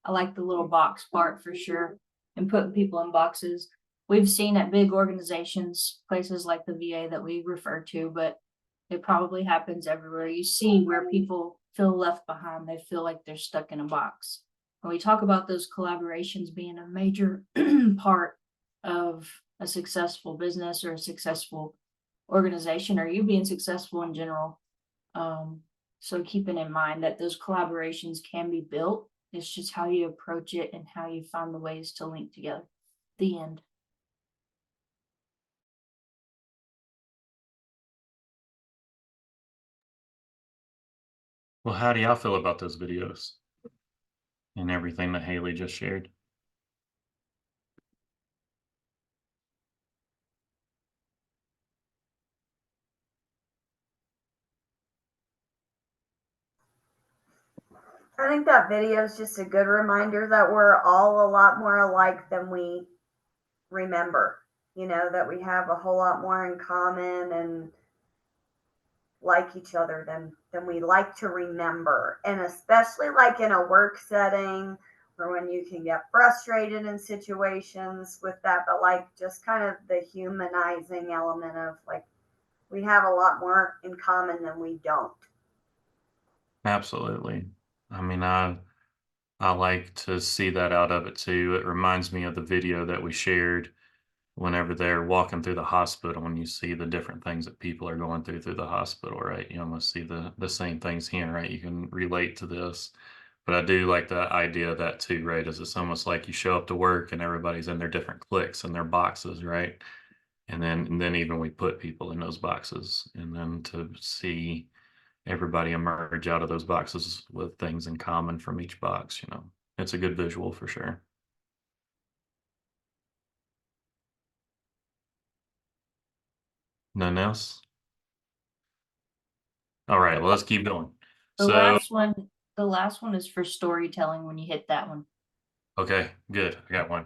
like the little box part for sure, and putting people in boxes. We've seen at big organizations, places like the VA that we refer to, but it probably happens everywhere. You see where people feel left behind. They feel like they're stuck in a box. When we talk about those collaborations being a major part of a successful business or a successful organization, or you being successful in general. So keeping in mind that those collaborations can be built. It's just how you approach it and how you find the ways to link together. The end. Well, how do y'all feel about those videos and everything that Haley just shared? I think that video is just a good reminder that we're all a lot more alike than we remember. You know, that we have a whole lot more in common and like each other than we like to remember. And especially like in a work setting or when you can get frustrated in situations with that, but like just kind of the humanizing element of like we have a lot more in common than we don't. Absolutely. I mean, I like to see that out of it too. It reminds me of the video that we shared whenever they're walking through the hospital, when you see the different things that people are going through the hospital, right? You almost see the same things here, right? You can relate to this. But I do like the idea of that too, right? Is it's almost like you show up to work and everybody's in their different cliques and their boxes, right? And then even we put people in those boxes, and then to see everybody emerge out of those boxes with things in common from each box, you know, it's a good visual for sure. Nothing else? All right, well, let's keep going. The So, last one is for storytelling when you hit that one. okay, good. I got one.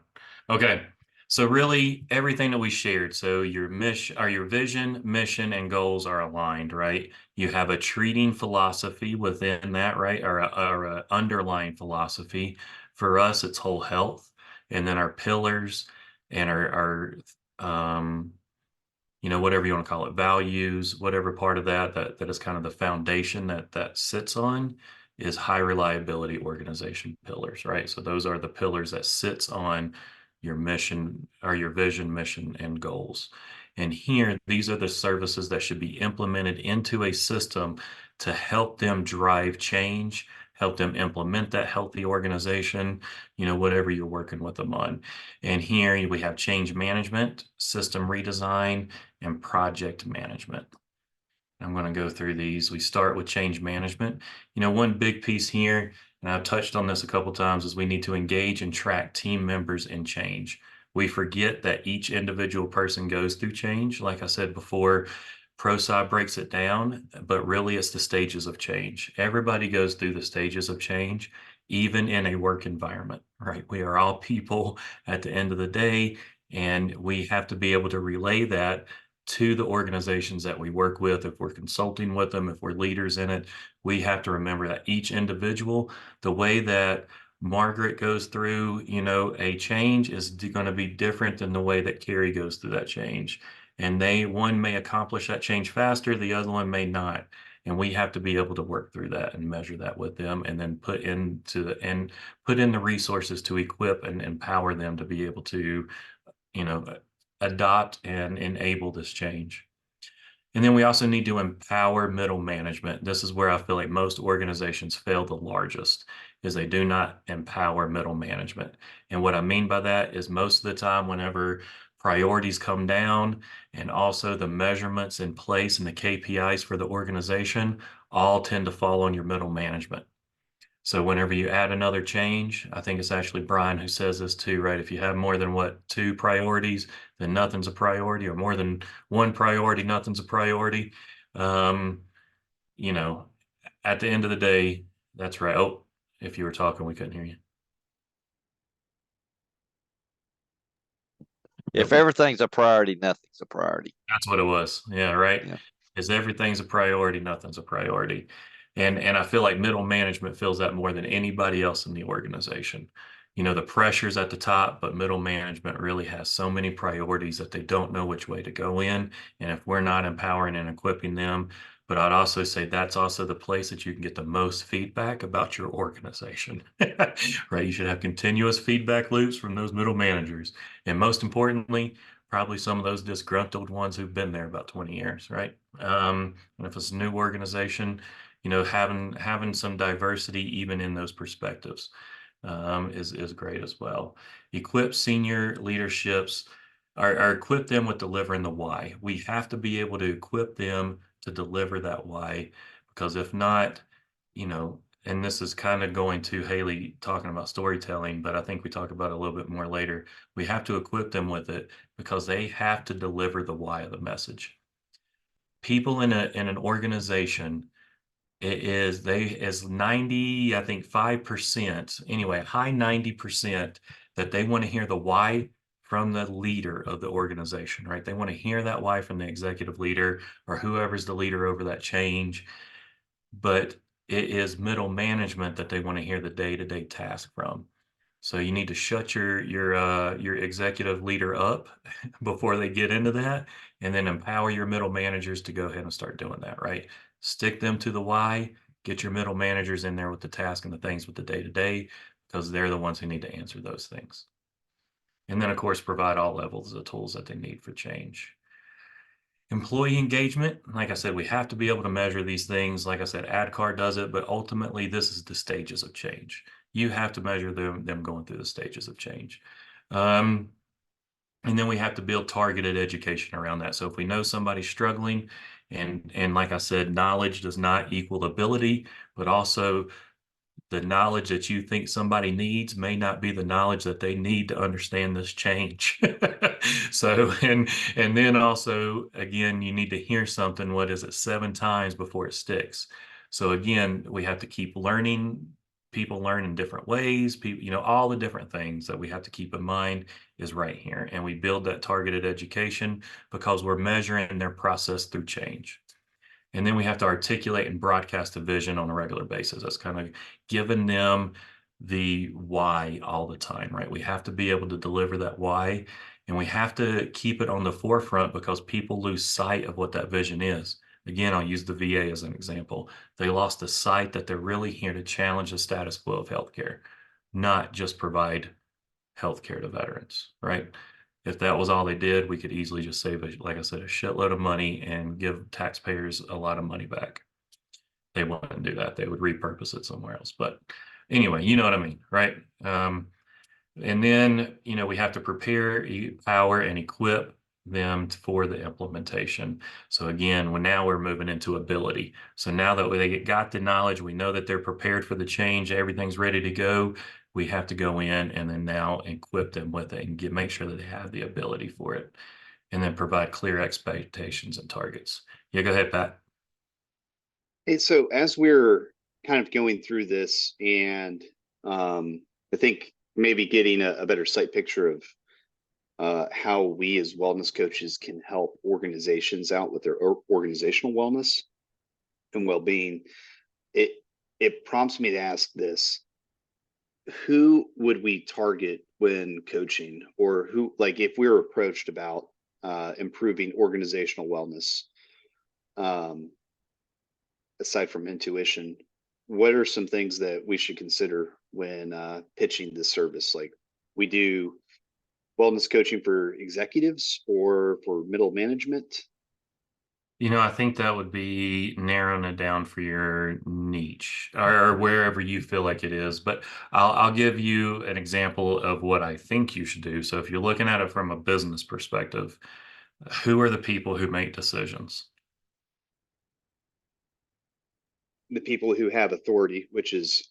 Okay. So really everything that we shared, so your mission or your vision, mission, and goals are aligned, right? You have a treating philosophy within that, right? Or a underlying philosophy. For us, it's whole health. And then our pillars and our you know, whatever you want to call it, values, whatever part of that is kind of the foundation that sits on is high reliability organization pillars, right? So those are the pillars that sits on your mission or your vision, mission, and goals. And here, these are the services that should be implemented into a system to help them drive change, help them implement that healthy organization, whatever you're working with them on. And here we have change management, system redesign, and project management. I'm going to go through these. We start with change management. One big piece here, and I've touched on this a couple times, is we need to engage and track team members in change. We forget that each individual person goes through change. Like I said before, ProSci breaks it down, but really it's the stages of change. Everybody goes through the stages of change, even in a work environment, right? We are all people at the end of the day, and we have to be able to relay that to the organizations that we work with. If we're consulting with them, if we're leaders in it, we have to remember that each individual, the way that Margaret goes through, a change is going to be different than the way that Carrie goes through that change. And one may accomplish that change faster, the other one may not. And we have to be able to work through that and measure that with them, and then put in the resources to equip and empower them to be able to, adopt and enable this change. And then we also need to empower middle management. This is where I feel like most organizations fail the largest, is they do not empower middle management. And what I mean by that is most of the time, whenever priorities come down and also the measurements in place and the KPIs for the organization all tend to fall on your middle management. So whenever you add another change, I think it's actually Brian who says this too, right? If you have more than two priorities, then nothing's a priority, or more than one priority, nothing's a priority. At the end of the day, that's right. Oh, if you were talking, we couldn't hear you. If everything's a priority, nothing's a priority. That's what it was. Yeah, right. Yeah. Is everything's a priority, nothing's a priority. And I feel like middle management feels that more than anybody else in the organization. The pressure's at the top, but middle management really has so many priorities that they don't know which way to go in. And if we're not empowering and equipping them, but I'd also say that's also the place that you can get the most feedback about your organization, right? You should have continuous feedback loops from those middle managers. And most importantly, probably some of those disgruntled ones who've been there about 20 years, right? And if it's a new organization, having some diversity even in those perspectives is great as well. Equip senior leaderships, or equip them with delivering the why. We have to be able to equip them to deliver that why, because if not, and this is kind of going to Haley talking about storytelling, but I think we talk about it a little bit more later. We have to equip them with it because they have to deliver the why of the message. People in an organization, is 90, I think 5%, anyway, high 90% that they want to hear the why from the leader of the organization, right? They want to hear that why from the executive leader or whoever's the leader over that change. But it is middle management that they want to hear the day-to-day task from. So you need to shut your executive leader up before they get into that, and then empower your middle managers to go ahead and start doing that, right? Stick them to the why, get your middle managers in there with the task and the things with the day-to-day, because they're the ones who need to answer those things. And then, of course, provide all levels of tools that they need for change. Employee engagement, like I said, we have to be able to measure these things. Like I said, AdCard does it, but ultimately this is the stages of change. You have to measure them going through the stages of change. And then we have to build targeted education around that. So if we know somebody's struggling, and like I said, knowledge does not equal ability, but also the knowledge that you think somebody needs may not be the knowledge that they need to understand this change. So, and then also, again, you need to hear something, 7 times before it sticks. So again, we have to keep learning. People learn in different ways. People, all the different things that we have to keep in mind is right here. And we build that targeted education because we're measuring their process through change. And then we have to articulate and broadcast a vision on a regular basis. That's kind of giving them the why all the time, right? We have to be able to deliver that why, and we have to keep it on the forefront because people lose sight of what that vision is. Again, I'll use the VA as an example. They lost the sight that they're really here to challenge the status quo of healthcare, not just provide healthcare to veterans, right? If that was all they did, we could easily just save, like I said, a shitload of money and give taxpayers a lot of money back. They wouldn't do that. They would repurpose it somewhere else. But anyway, you know what I mean, right? And then, we have to prepare, empower, and equip them for the implementation. So again, now we're moving into ability. So now that they got the knowledge, we know that they're prepared for the change, everything's ready to go. We have to go in and then now equip them with it and make sure that they have the ability for it, and then provide clear expectations and targets. Yeah, go ahead, Pat. Hey, so as we're kind of going through this, and I think maybe getting a better sight picture of how we as wellness coaches can help organizations out with their organizational wellness and well-being, it prompts me to ask this: who would we target when coaching, or who, like, if we were approached about improving organizational wellness, aside from intuition, what are some things that we should consider when pitching this service? Like, we do wellness coaching for executives or for middle management? I think that would be narrowing it down for your niche, or wherever you feel like it is. But I'll give you an example of what I think you should do. So if you're looking at it from a business perspective, who are the people who make decisions? The people who have authority, which is,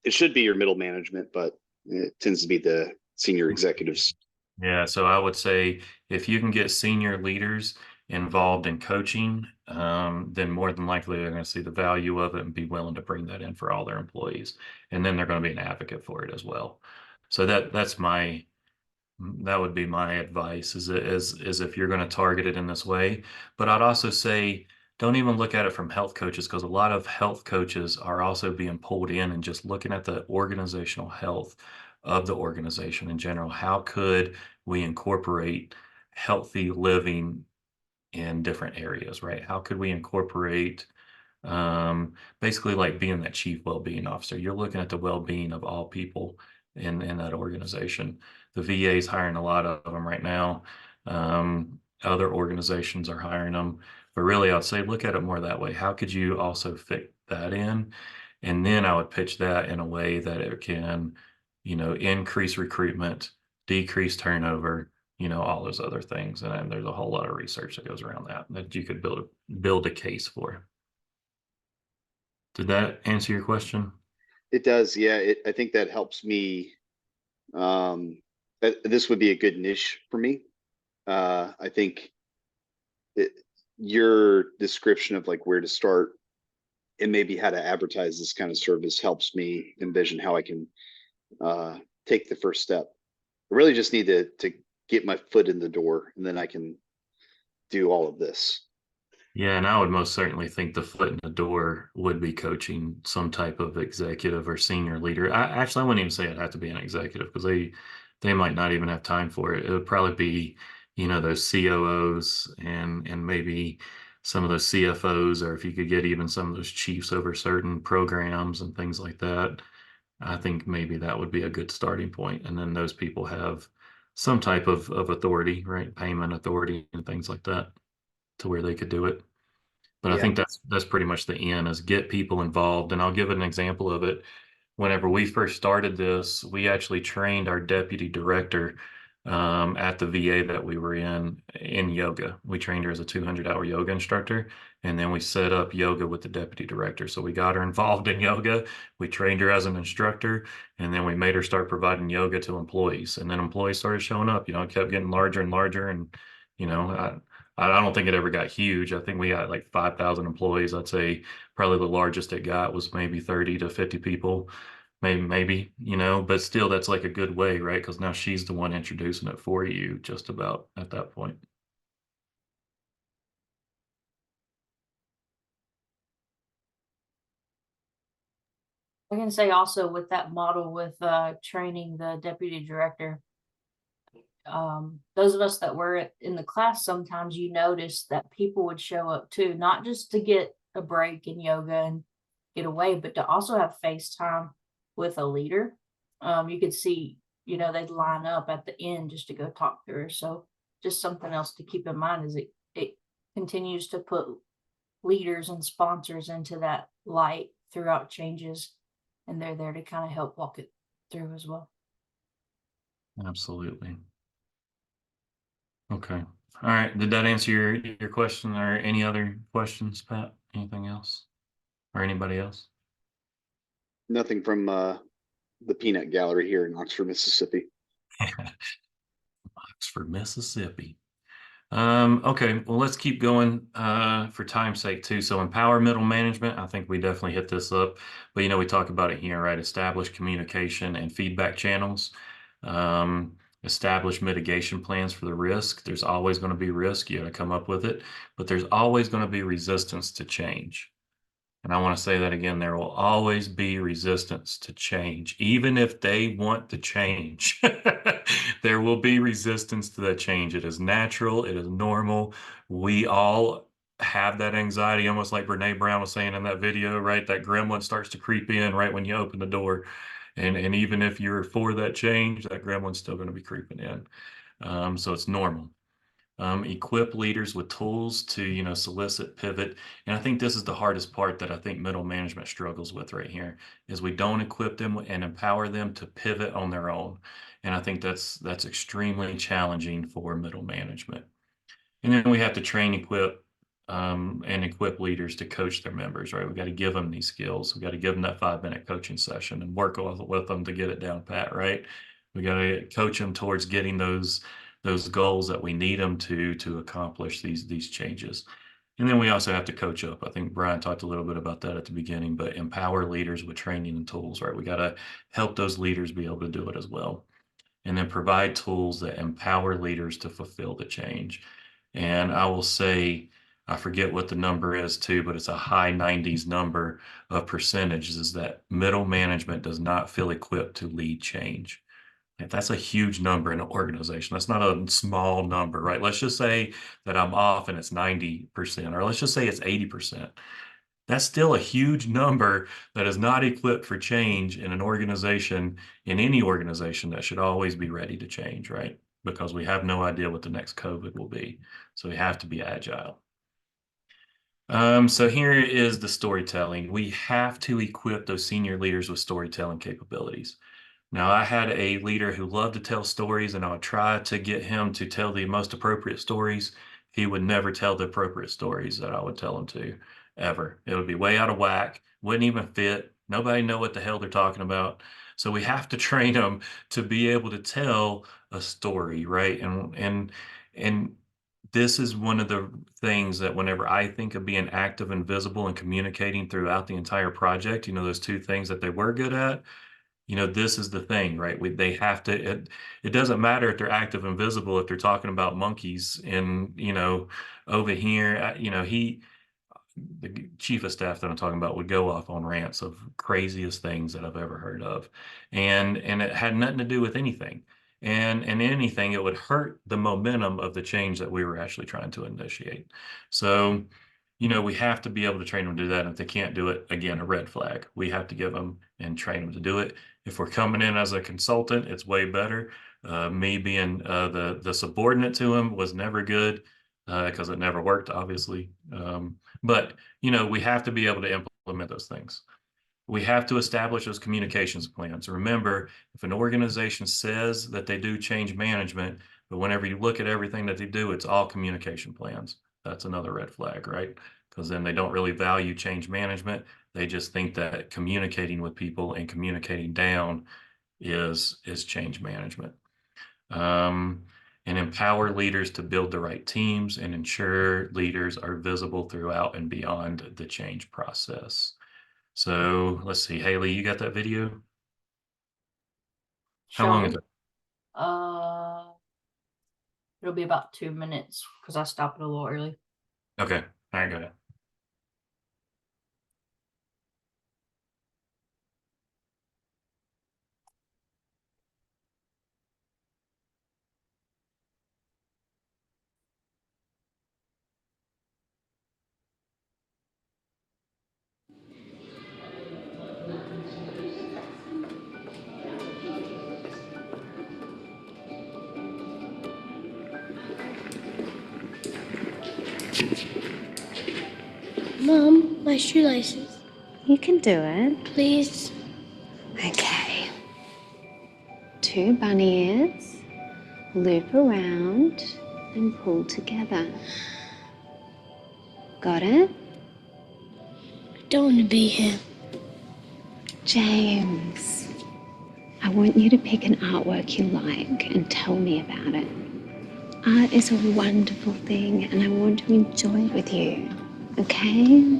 it should be your middle management, but it tends to be the senior executives. Yeah, so I would say if you can get senior leaders involved in coaching, then more than likely they're going to see the value of it and be willing to bring that in for all their employees. And then they're going to be an advocate for it as well. So that would be my advice, is if you're going to target it in this way. But I'd also say, don't even look at it from health coaches, because a lot of health coaches are also being pulled in and just looking at the organizational health of the organization in general. How could we incorporate healthy living in different areas, right? How could we incorporate basically like being that chief well-being officer? You're looking at the well-being of all people in that organization. The VA is hiring a lot of them right now. Other organizations are hiring them, but really I'd say look at it more that way. How could you also fit that in? And then I would pitch that in a way that it can, increase recruitment, decrease turnover, all those other things. And there's a whole lot of research that goes around that you could build a case for. Did that answer your question? It does. Yeah. I think that helps me. This would be a good niche for me. I think your description of like where to start and maybe how to advertise this kind of service helps me envision how I can take the first step. I really just need to get my foot in the door, and then I can do all of this. Yeah, and I would most certainly think the foot in the door would be coaching some type of executive or senior leader. I wouldn't even say it'd have to be an executive, because they might not even have time for it. It would probably be, those COOs and maybe some of those CFOs, or if you could get even some of those chiefs over certain programs and things like that. I think maybe that would be a good starting point. And then those people have some type of authority, right? Payment authority and things like that, to where they could do it. But I think that's pretty much the end, is get people involved. And I'll give an example of it. Whenever we first started this, we actually trained our deputy director at the VA that we were in yoga. We trained her as a 200-hour yoga instructor, and then we set up yoga with the deputy director. So we got her involved in yoga, we trained her as an instructor, and then we made her start providing yoga to employees. And then employees started showing up. It kept getting larger and larger, and I don't think it ever got huge. I think we got like 5,000 employees. I'd say probably the largest it got was maybe 30 to 50 people, maybe, but still that's like a good way, right? Because now she's the one introducing it for you just about at that point. I can say also with that model with training the deputy director, those of us that were in the class, sometimes you notice that people would show up too, not just to get a break in yoga and get away, but to also have FaceTime with a leader. You could see they'd line up at the end just to go talk to her. So just something else to keep in mind is it continues to put leaders and sponsors into that light throughout changes, and they're there to kind of help walk it through as well. Absolutely. Okay. All right. Did that answer your question, or any other questions, Pat? Anything else? Or anybody else? Nothing from the peanut gallery here in Oxford, Mississippi. Oxford, Mississippi. Okay, well, let's keep going for time's sake too. So empower middle management, I think we definitely hit this up, but we talk about it here, right? Establish communication and feedback channels. Establish mitigation plans for the risk. There's always going to be risk. You got to come up with it, but there's always going to be resistance to change. And I want to say that again, there will always be resistance to change, even if they want to change. There will be resistance to that change. It is natural. It is normal. We all have that anxiety, almost like Brene Brown was saying in that video, right? That gremlin starts to creep in right when you open the door. And even if you're for that change, that gremlin's still going to be creeping in. So it's normal. Equip leaders with tools to, solicit, pivot. And I think this is the hardest part that I think middle management struggles with right here, is we don't equip them and empower them to pivot on their own. And I think that's extremely challenging for middle management. And then we have to train, equip, and equip leaders to coach their members, right? We got to give them these skills. We got to give them that 5-minute coaching session and work with them to get it down pat, right? We got to coach them towards getting those goals that we need them to accomplish these changes. And then we also have to coach up. I think Brian talked a little bit about that at the beginning, but empower leaders with training and tools, right? We got to help those leaders be able to do it as well. And then provide tools that empower leaders to fulfill the change. And I will say, I forget what the number is too, but it's a high 90s number of percentages that middle management does not feel equipped to lead change. If that's a huge number in an organization. That's not a small number, right? Let's just say that I'm off and it's 90%, or let's just say it's 80%. That's still a huge number that is not equipped for change in an organization, in any organization that should always be ready to change, right? Because we have no idea what the next COVID will be. So we have to be agile. So here is the storytelling. We have to equip those senior leaders with storytelling capabilities. Now, I had a leader who loved to tell stories, and I would try to get him to tell the most appropriate stories. He would never tell the appropriate stories that I would tell him to, ever. It would be way out of whack, wouldn't even fit. Nobody know what the hell they're talking about. So we have to train them to be able to tell a story, right? And this is one of the things that whenever I think of being active and visible and communicating throughout the entire project, those two things that they were good at, this is the thing, right? They have to, it doesn't matter if they're active and visible, if they're talking about monkeys and, over here, the chief of staff that I'm talking about would go off on rants of craziest things that I've ever heard of. And it had nothing to do with anything. And anything, it would hurt the momentum of the change that we were actually trying to initiate. So, we have to be able to train them to do that. And if they can't do it, again, a red flag. We have to give them and train them to do it. If we're coming in as a consultant, it's way better. Me being the subordinate to him was never good because it never worked, obviously. But, we have to be able to implement those things. We have to establish those communications plans. Remember, if an organization says that they do change management, but whenever you look at everything that they do, it's all communication plans. That's another red flag, right? Because then they don't really value change management. They just think that communicating with people and communicating down is change management. And empower leaders to build the right teams and ensure leaders are visible throughout and beyond the change process. So let's see, Haley, you got that video? How long is it? It'll be about 2 minutes because I stopped it a little early. Okay, all right, go ahead. Mom, my shoelaces. You can do it. Please. Okay. 2 bunny ears, loop around and pull together. Got it? I don't want to be here. James, I want you to pick an artwork you like and tell me about it. Art is a wonderful thing and I want to enjoy it with you, okay? Okay.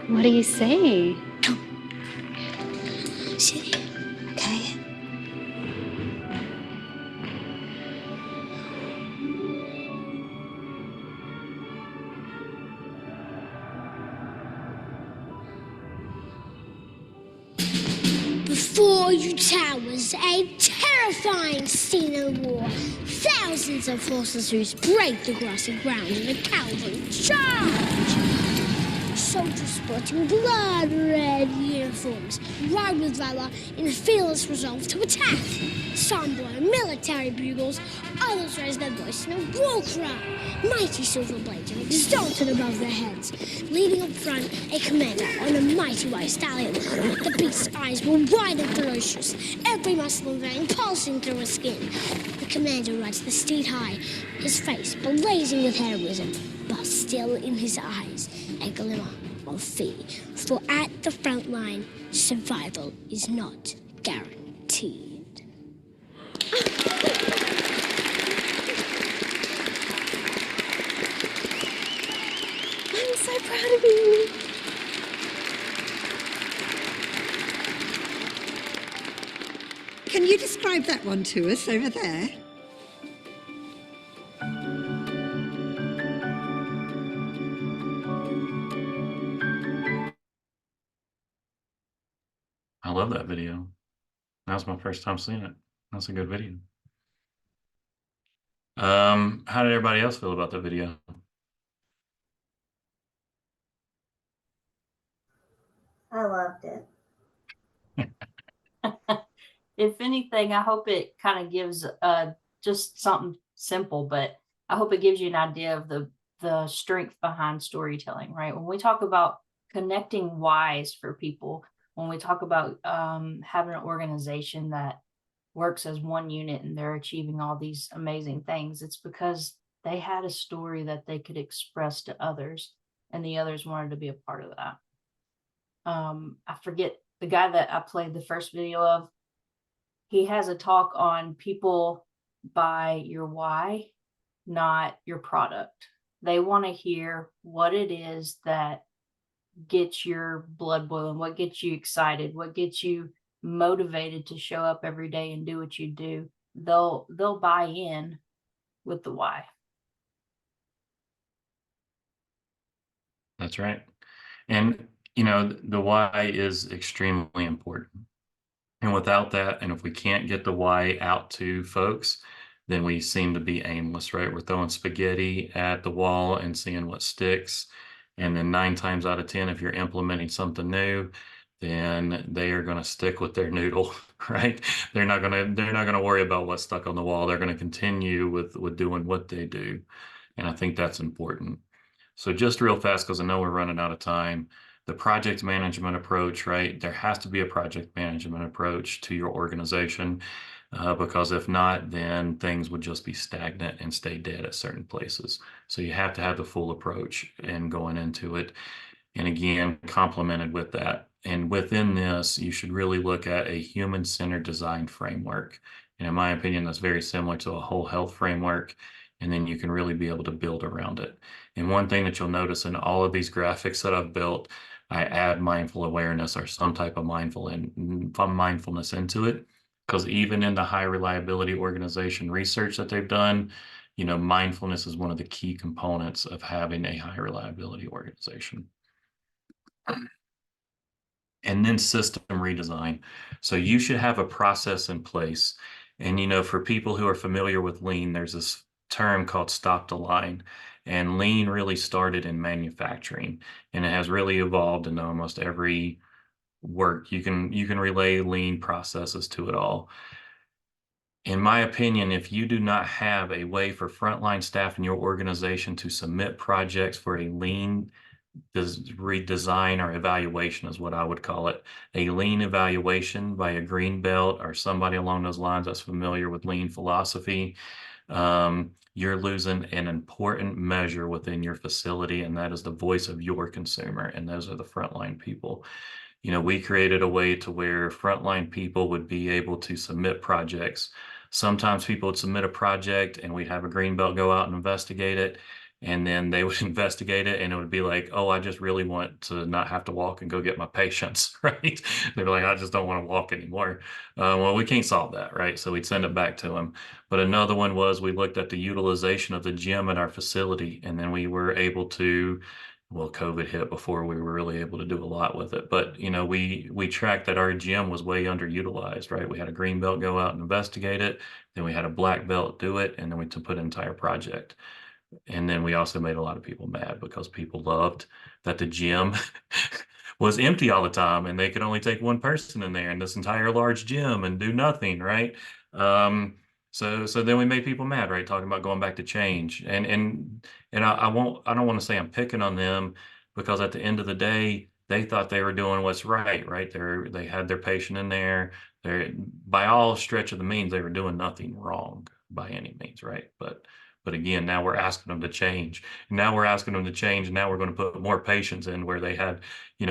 What do you see? Sit here. Okay. Before you towers a terrifying scene of war. Thousands of horses whose break the grassy ground in a cavalry charge. Soldiers sporting blood-red uniforms ride with valor in a fearless resolve to attack. Some blow military bugles, others raise their voice in a war cry. Mighty silver blades are exalted above their heads. Leading up front, a commander on a mighty white stallion. The beast's eyes were wide and ferocious, every muscle and vein pulsing through his skin. The commander rides the steed high, his face blazing with heroism, but still in his eyes a glimmer of fear. For at the front line, survival is not guaranteed. I'm so proud of you. Can you describe that one to us over there? I love that video. That was my first time seeing it. That's a good video. How did everybody else feel about that video? I loved it. If anything, I hope it kind of gives just something simple, but I hope it gives you an idea of the strength behind storytelling, right? When we talk about connecting whys for people, when we talk about having an organization that works as one unit and they're achieving all these amazing things, it's because they had a story that they could express to others and the others wanted to be a part of that. I forget the guy that I played the first video of. He has a talk on people buy your why, not your product. They want to hear what it is that gets your blood boiling, what gets you excited, what gets you motivated to show up every day and do what you do. They'll buy in with the why. That's right. And, you know, the why is extremely important. And without that, and if we can't get the why out to folks, then we seem to be aimless, right? We're throwing spaghetti at the wall and seeing what sticks. And then 9 times out of 10, if you're implementing something new, then they are going to stick with their noodle, right? They're not going to worry about what's stuck on the wall. They're going to continue with doing what they do. And I think that's important. So just real fast, because I know we're running out of time, the project management approach, right? There has to be a project management approach to your organization, because if not, then things would just be stagnant and stay dead at certain places. So you have to have the full approach and going into it. And again, complemented with that. And within this, you should really look at a human-centered design framework. And in my opinion, that's very similar to a whole health framework. And then you can really be able to build around it. And one thing that you'll notice in all of these graphics that I've built, I add mindful awareness or some type of mindfulness into it. Because even in the high reliability organization research that they've done, you know, mindfulness is one of the key components of having a high reliability organization. and then system redesign. So you should have a process in place. And, for people who are familiar with lean, there's this term called stop the line. And lean really started in manufacturing, and it has really evolved in almost every work. You can relay lean processes to it all. In my opinion, if you do not have a way for frontline staff in your organization to submit projects for a lean redesign or evaluation is what I would call it. A lean evaluation by a green belt or somebody along those lines that's familiar with lean philosophy. You're losing an important measure within your facility, and that is the voice of your consumer, and those are the frontline people. We created a way to where frontline people would be able to submit projects. Sometimes people would submit a project and we'd have a green belt go out and investigate it. And then they would investigate it and it would be like, oh, I just really want to not have to walk and go get my patients, right? They're like, I just don't want to walk anymore. Well, we can't solve that, right? So we'd send it back to them. But another one was we looked at the utilization of the gym at our facility, and then we were able to, well, COVID hit before we were really able to do a lot with it. But, we tracked that our gym was way underutilized, right? We had a green belt go out and investigate it. Then we had a black belt do it. And then we put an entire project. And then we also made a lot of people mad because people loved that the gym was empty all the time and they could only take one person in there in this entire large gym and do nothing, right? So then we made people mad, right? Talking about going back to change. And I don't want to say I'm picking on them, because at the end of the day, they thought they were doing what's right, right? They had their patient in there. By all stretch of the means, they were doing nothing wrong by any means, right? But again, now we're asking them to change. Now we're asking them to change. And now we're going to put more patients in where they had,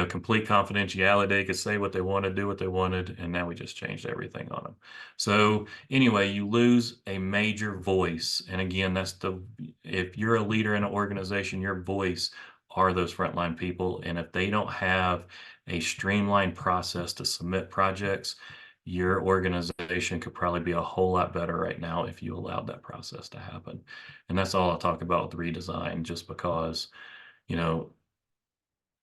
complete confidentiality. They could say what they wanted, do what they wanted. And now we just changed everything on them. So anyway, you lose a major voice. And again, if you're a leader in an organization, your voice are those frontline people. And if they don't have a streamlined process to submit projects, your organization could probably be a whole lot better right now if you allowed that process to happen. And that's all I'll talk about with redesign, just because,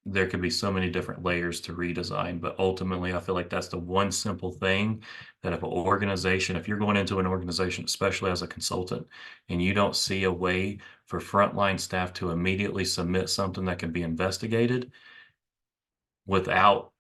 there could be so many different layers to redesign, but ultimately I feel like that's the one simple thing that if you're going into an organization, especially as a consultant, and you don't see a way for frontline staff to immediately submit something that can be investigated without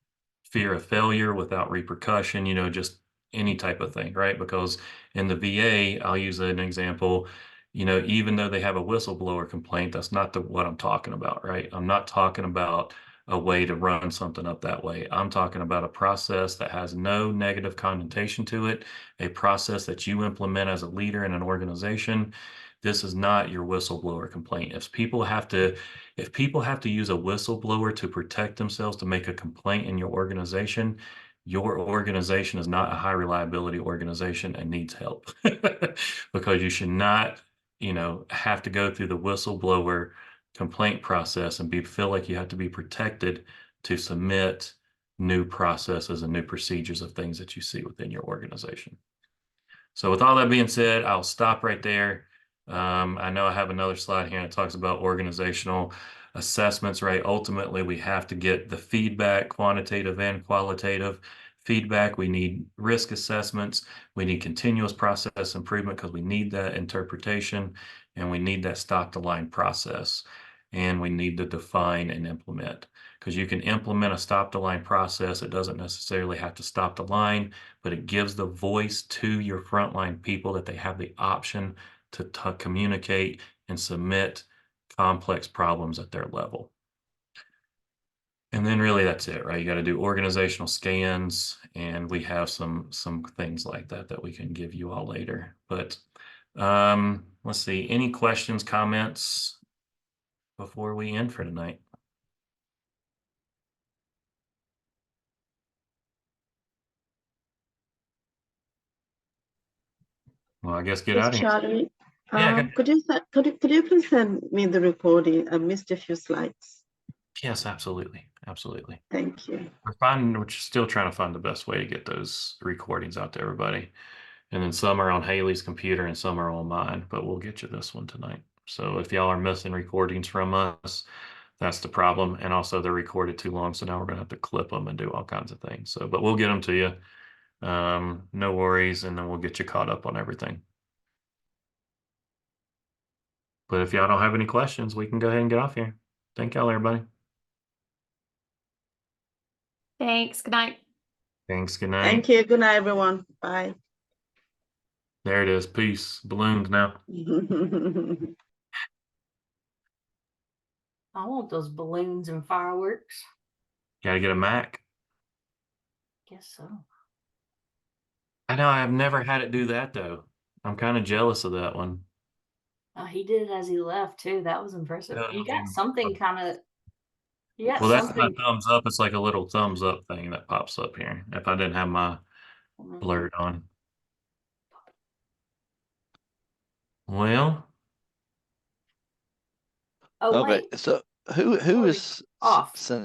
fear of failure, without repercussion, just any type of thing, right? Because in the VA, I'll use an example, even though they have a whistleblower complaint, that's not what I'm talking about, right? I'm not talking about a way to run something up that way. I'm talking about a process that has no negative connotation to it, a process that you implement as a leader in an organization. This is not your whistleblower complaint. If people have to use a whistleblower to protect themselves to make a complaint in your organization is not a high reliability organization and needs help. Because you should not, have to go through the whistleblower complaint process and feel like you have to be protected to submit new processes and new procedures of things that you see within your organization. So with all that being said, I'll stop right there. I know I have another slide here that talks about organizational assessments, right? Ultimately, we have to get the feedback, quantitative and qualitative feedback. We need risk assessments. We need continuous process improvement because we need that interpretation, and we need that stop the line process. And we need to define and implement, because you can implement a stop the line process. It doesn't necessarily have to stop the line, but it gives the voice to your frontline people that they have the option to communicate and submit complex problems at their level. And then really that's it, right? You got to do organizational scans, and we have some things like that we can give you all later. But let's see, any questions, comments before we end for tonight? Well, I guess get out of here. Charlie, Yeah, could you please send me the recording? I missed a few slides. Yes, absolutely. Absolutely. Thank you. We're still trying to find the best way to get those recordings out to everybody. And then some are on Haley's computer and some are on mine, but we'll get you this one tonight. So if y'all are missing recordings from us, That's the problem. And also they're recorded too long. So now we're gonna have to clip them and do all kinds of things. So, but we'll get them to you. No worries. And then we'll get you caught up on everything. But if y'all don't have any questions, we can go ahead and get off here. Thank y'all, everybody. Thanks. Good night. Thanks. Good night. Thank you. Good night, everyone. Bye. There it is. Peace. Balloons now. I want those balloons and fireworks. Gotta get a Mac. Guess so. I know I've never had it do that though. I'm kind of jealous of that one. He did it as he left too. That was impressive. Yeah, You got something kind of. You got Well, that's my something. thumbs up. It's like a little thumbs up thing that pops up here. If I didn't have my blurred on. Well. Oh, Okay, wait. so who is Off. sending?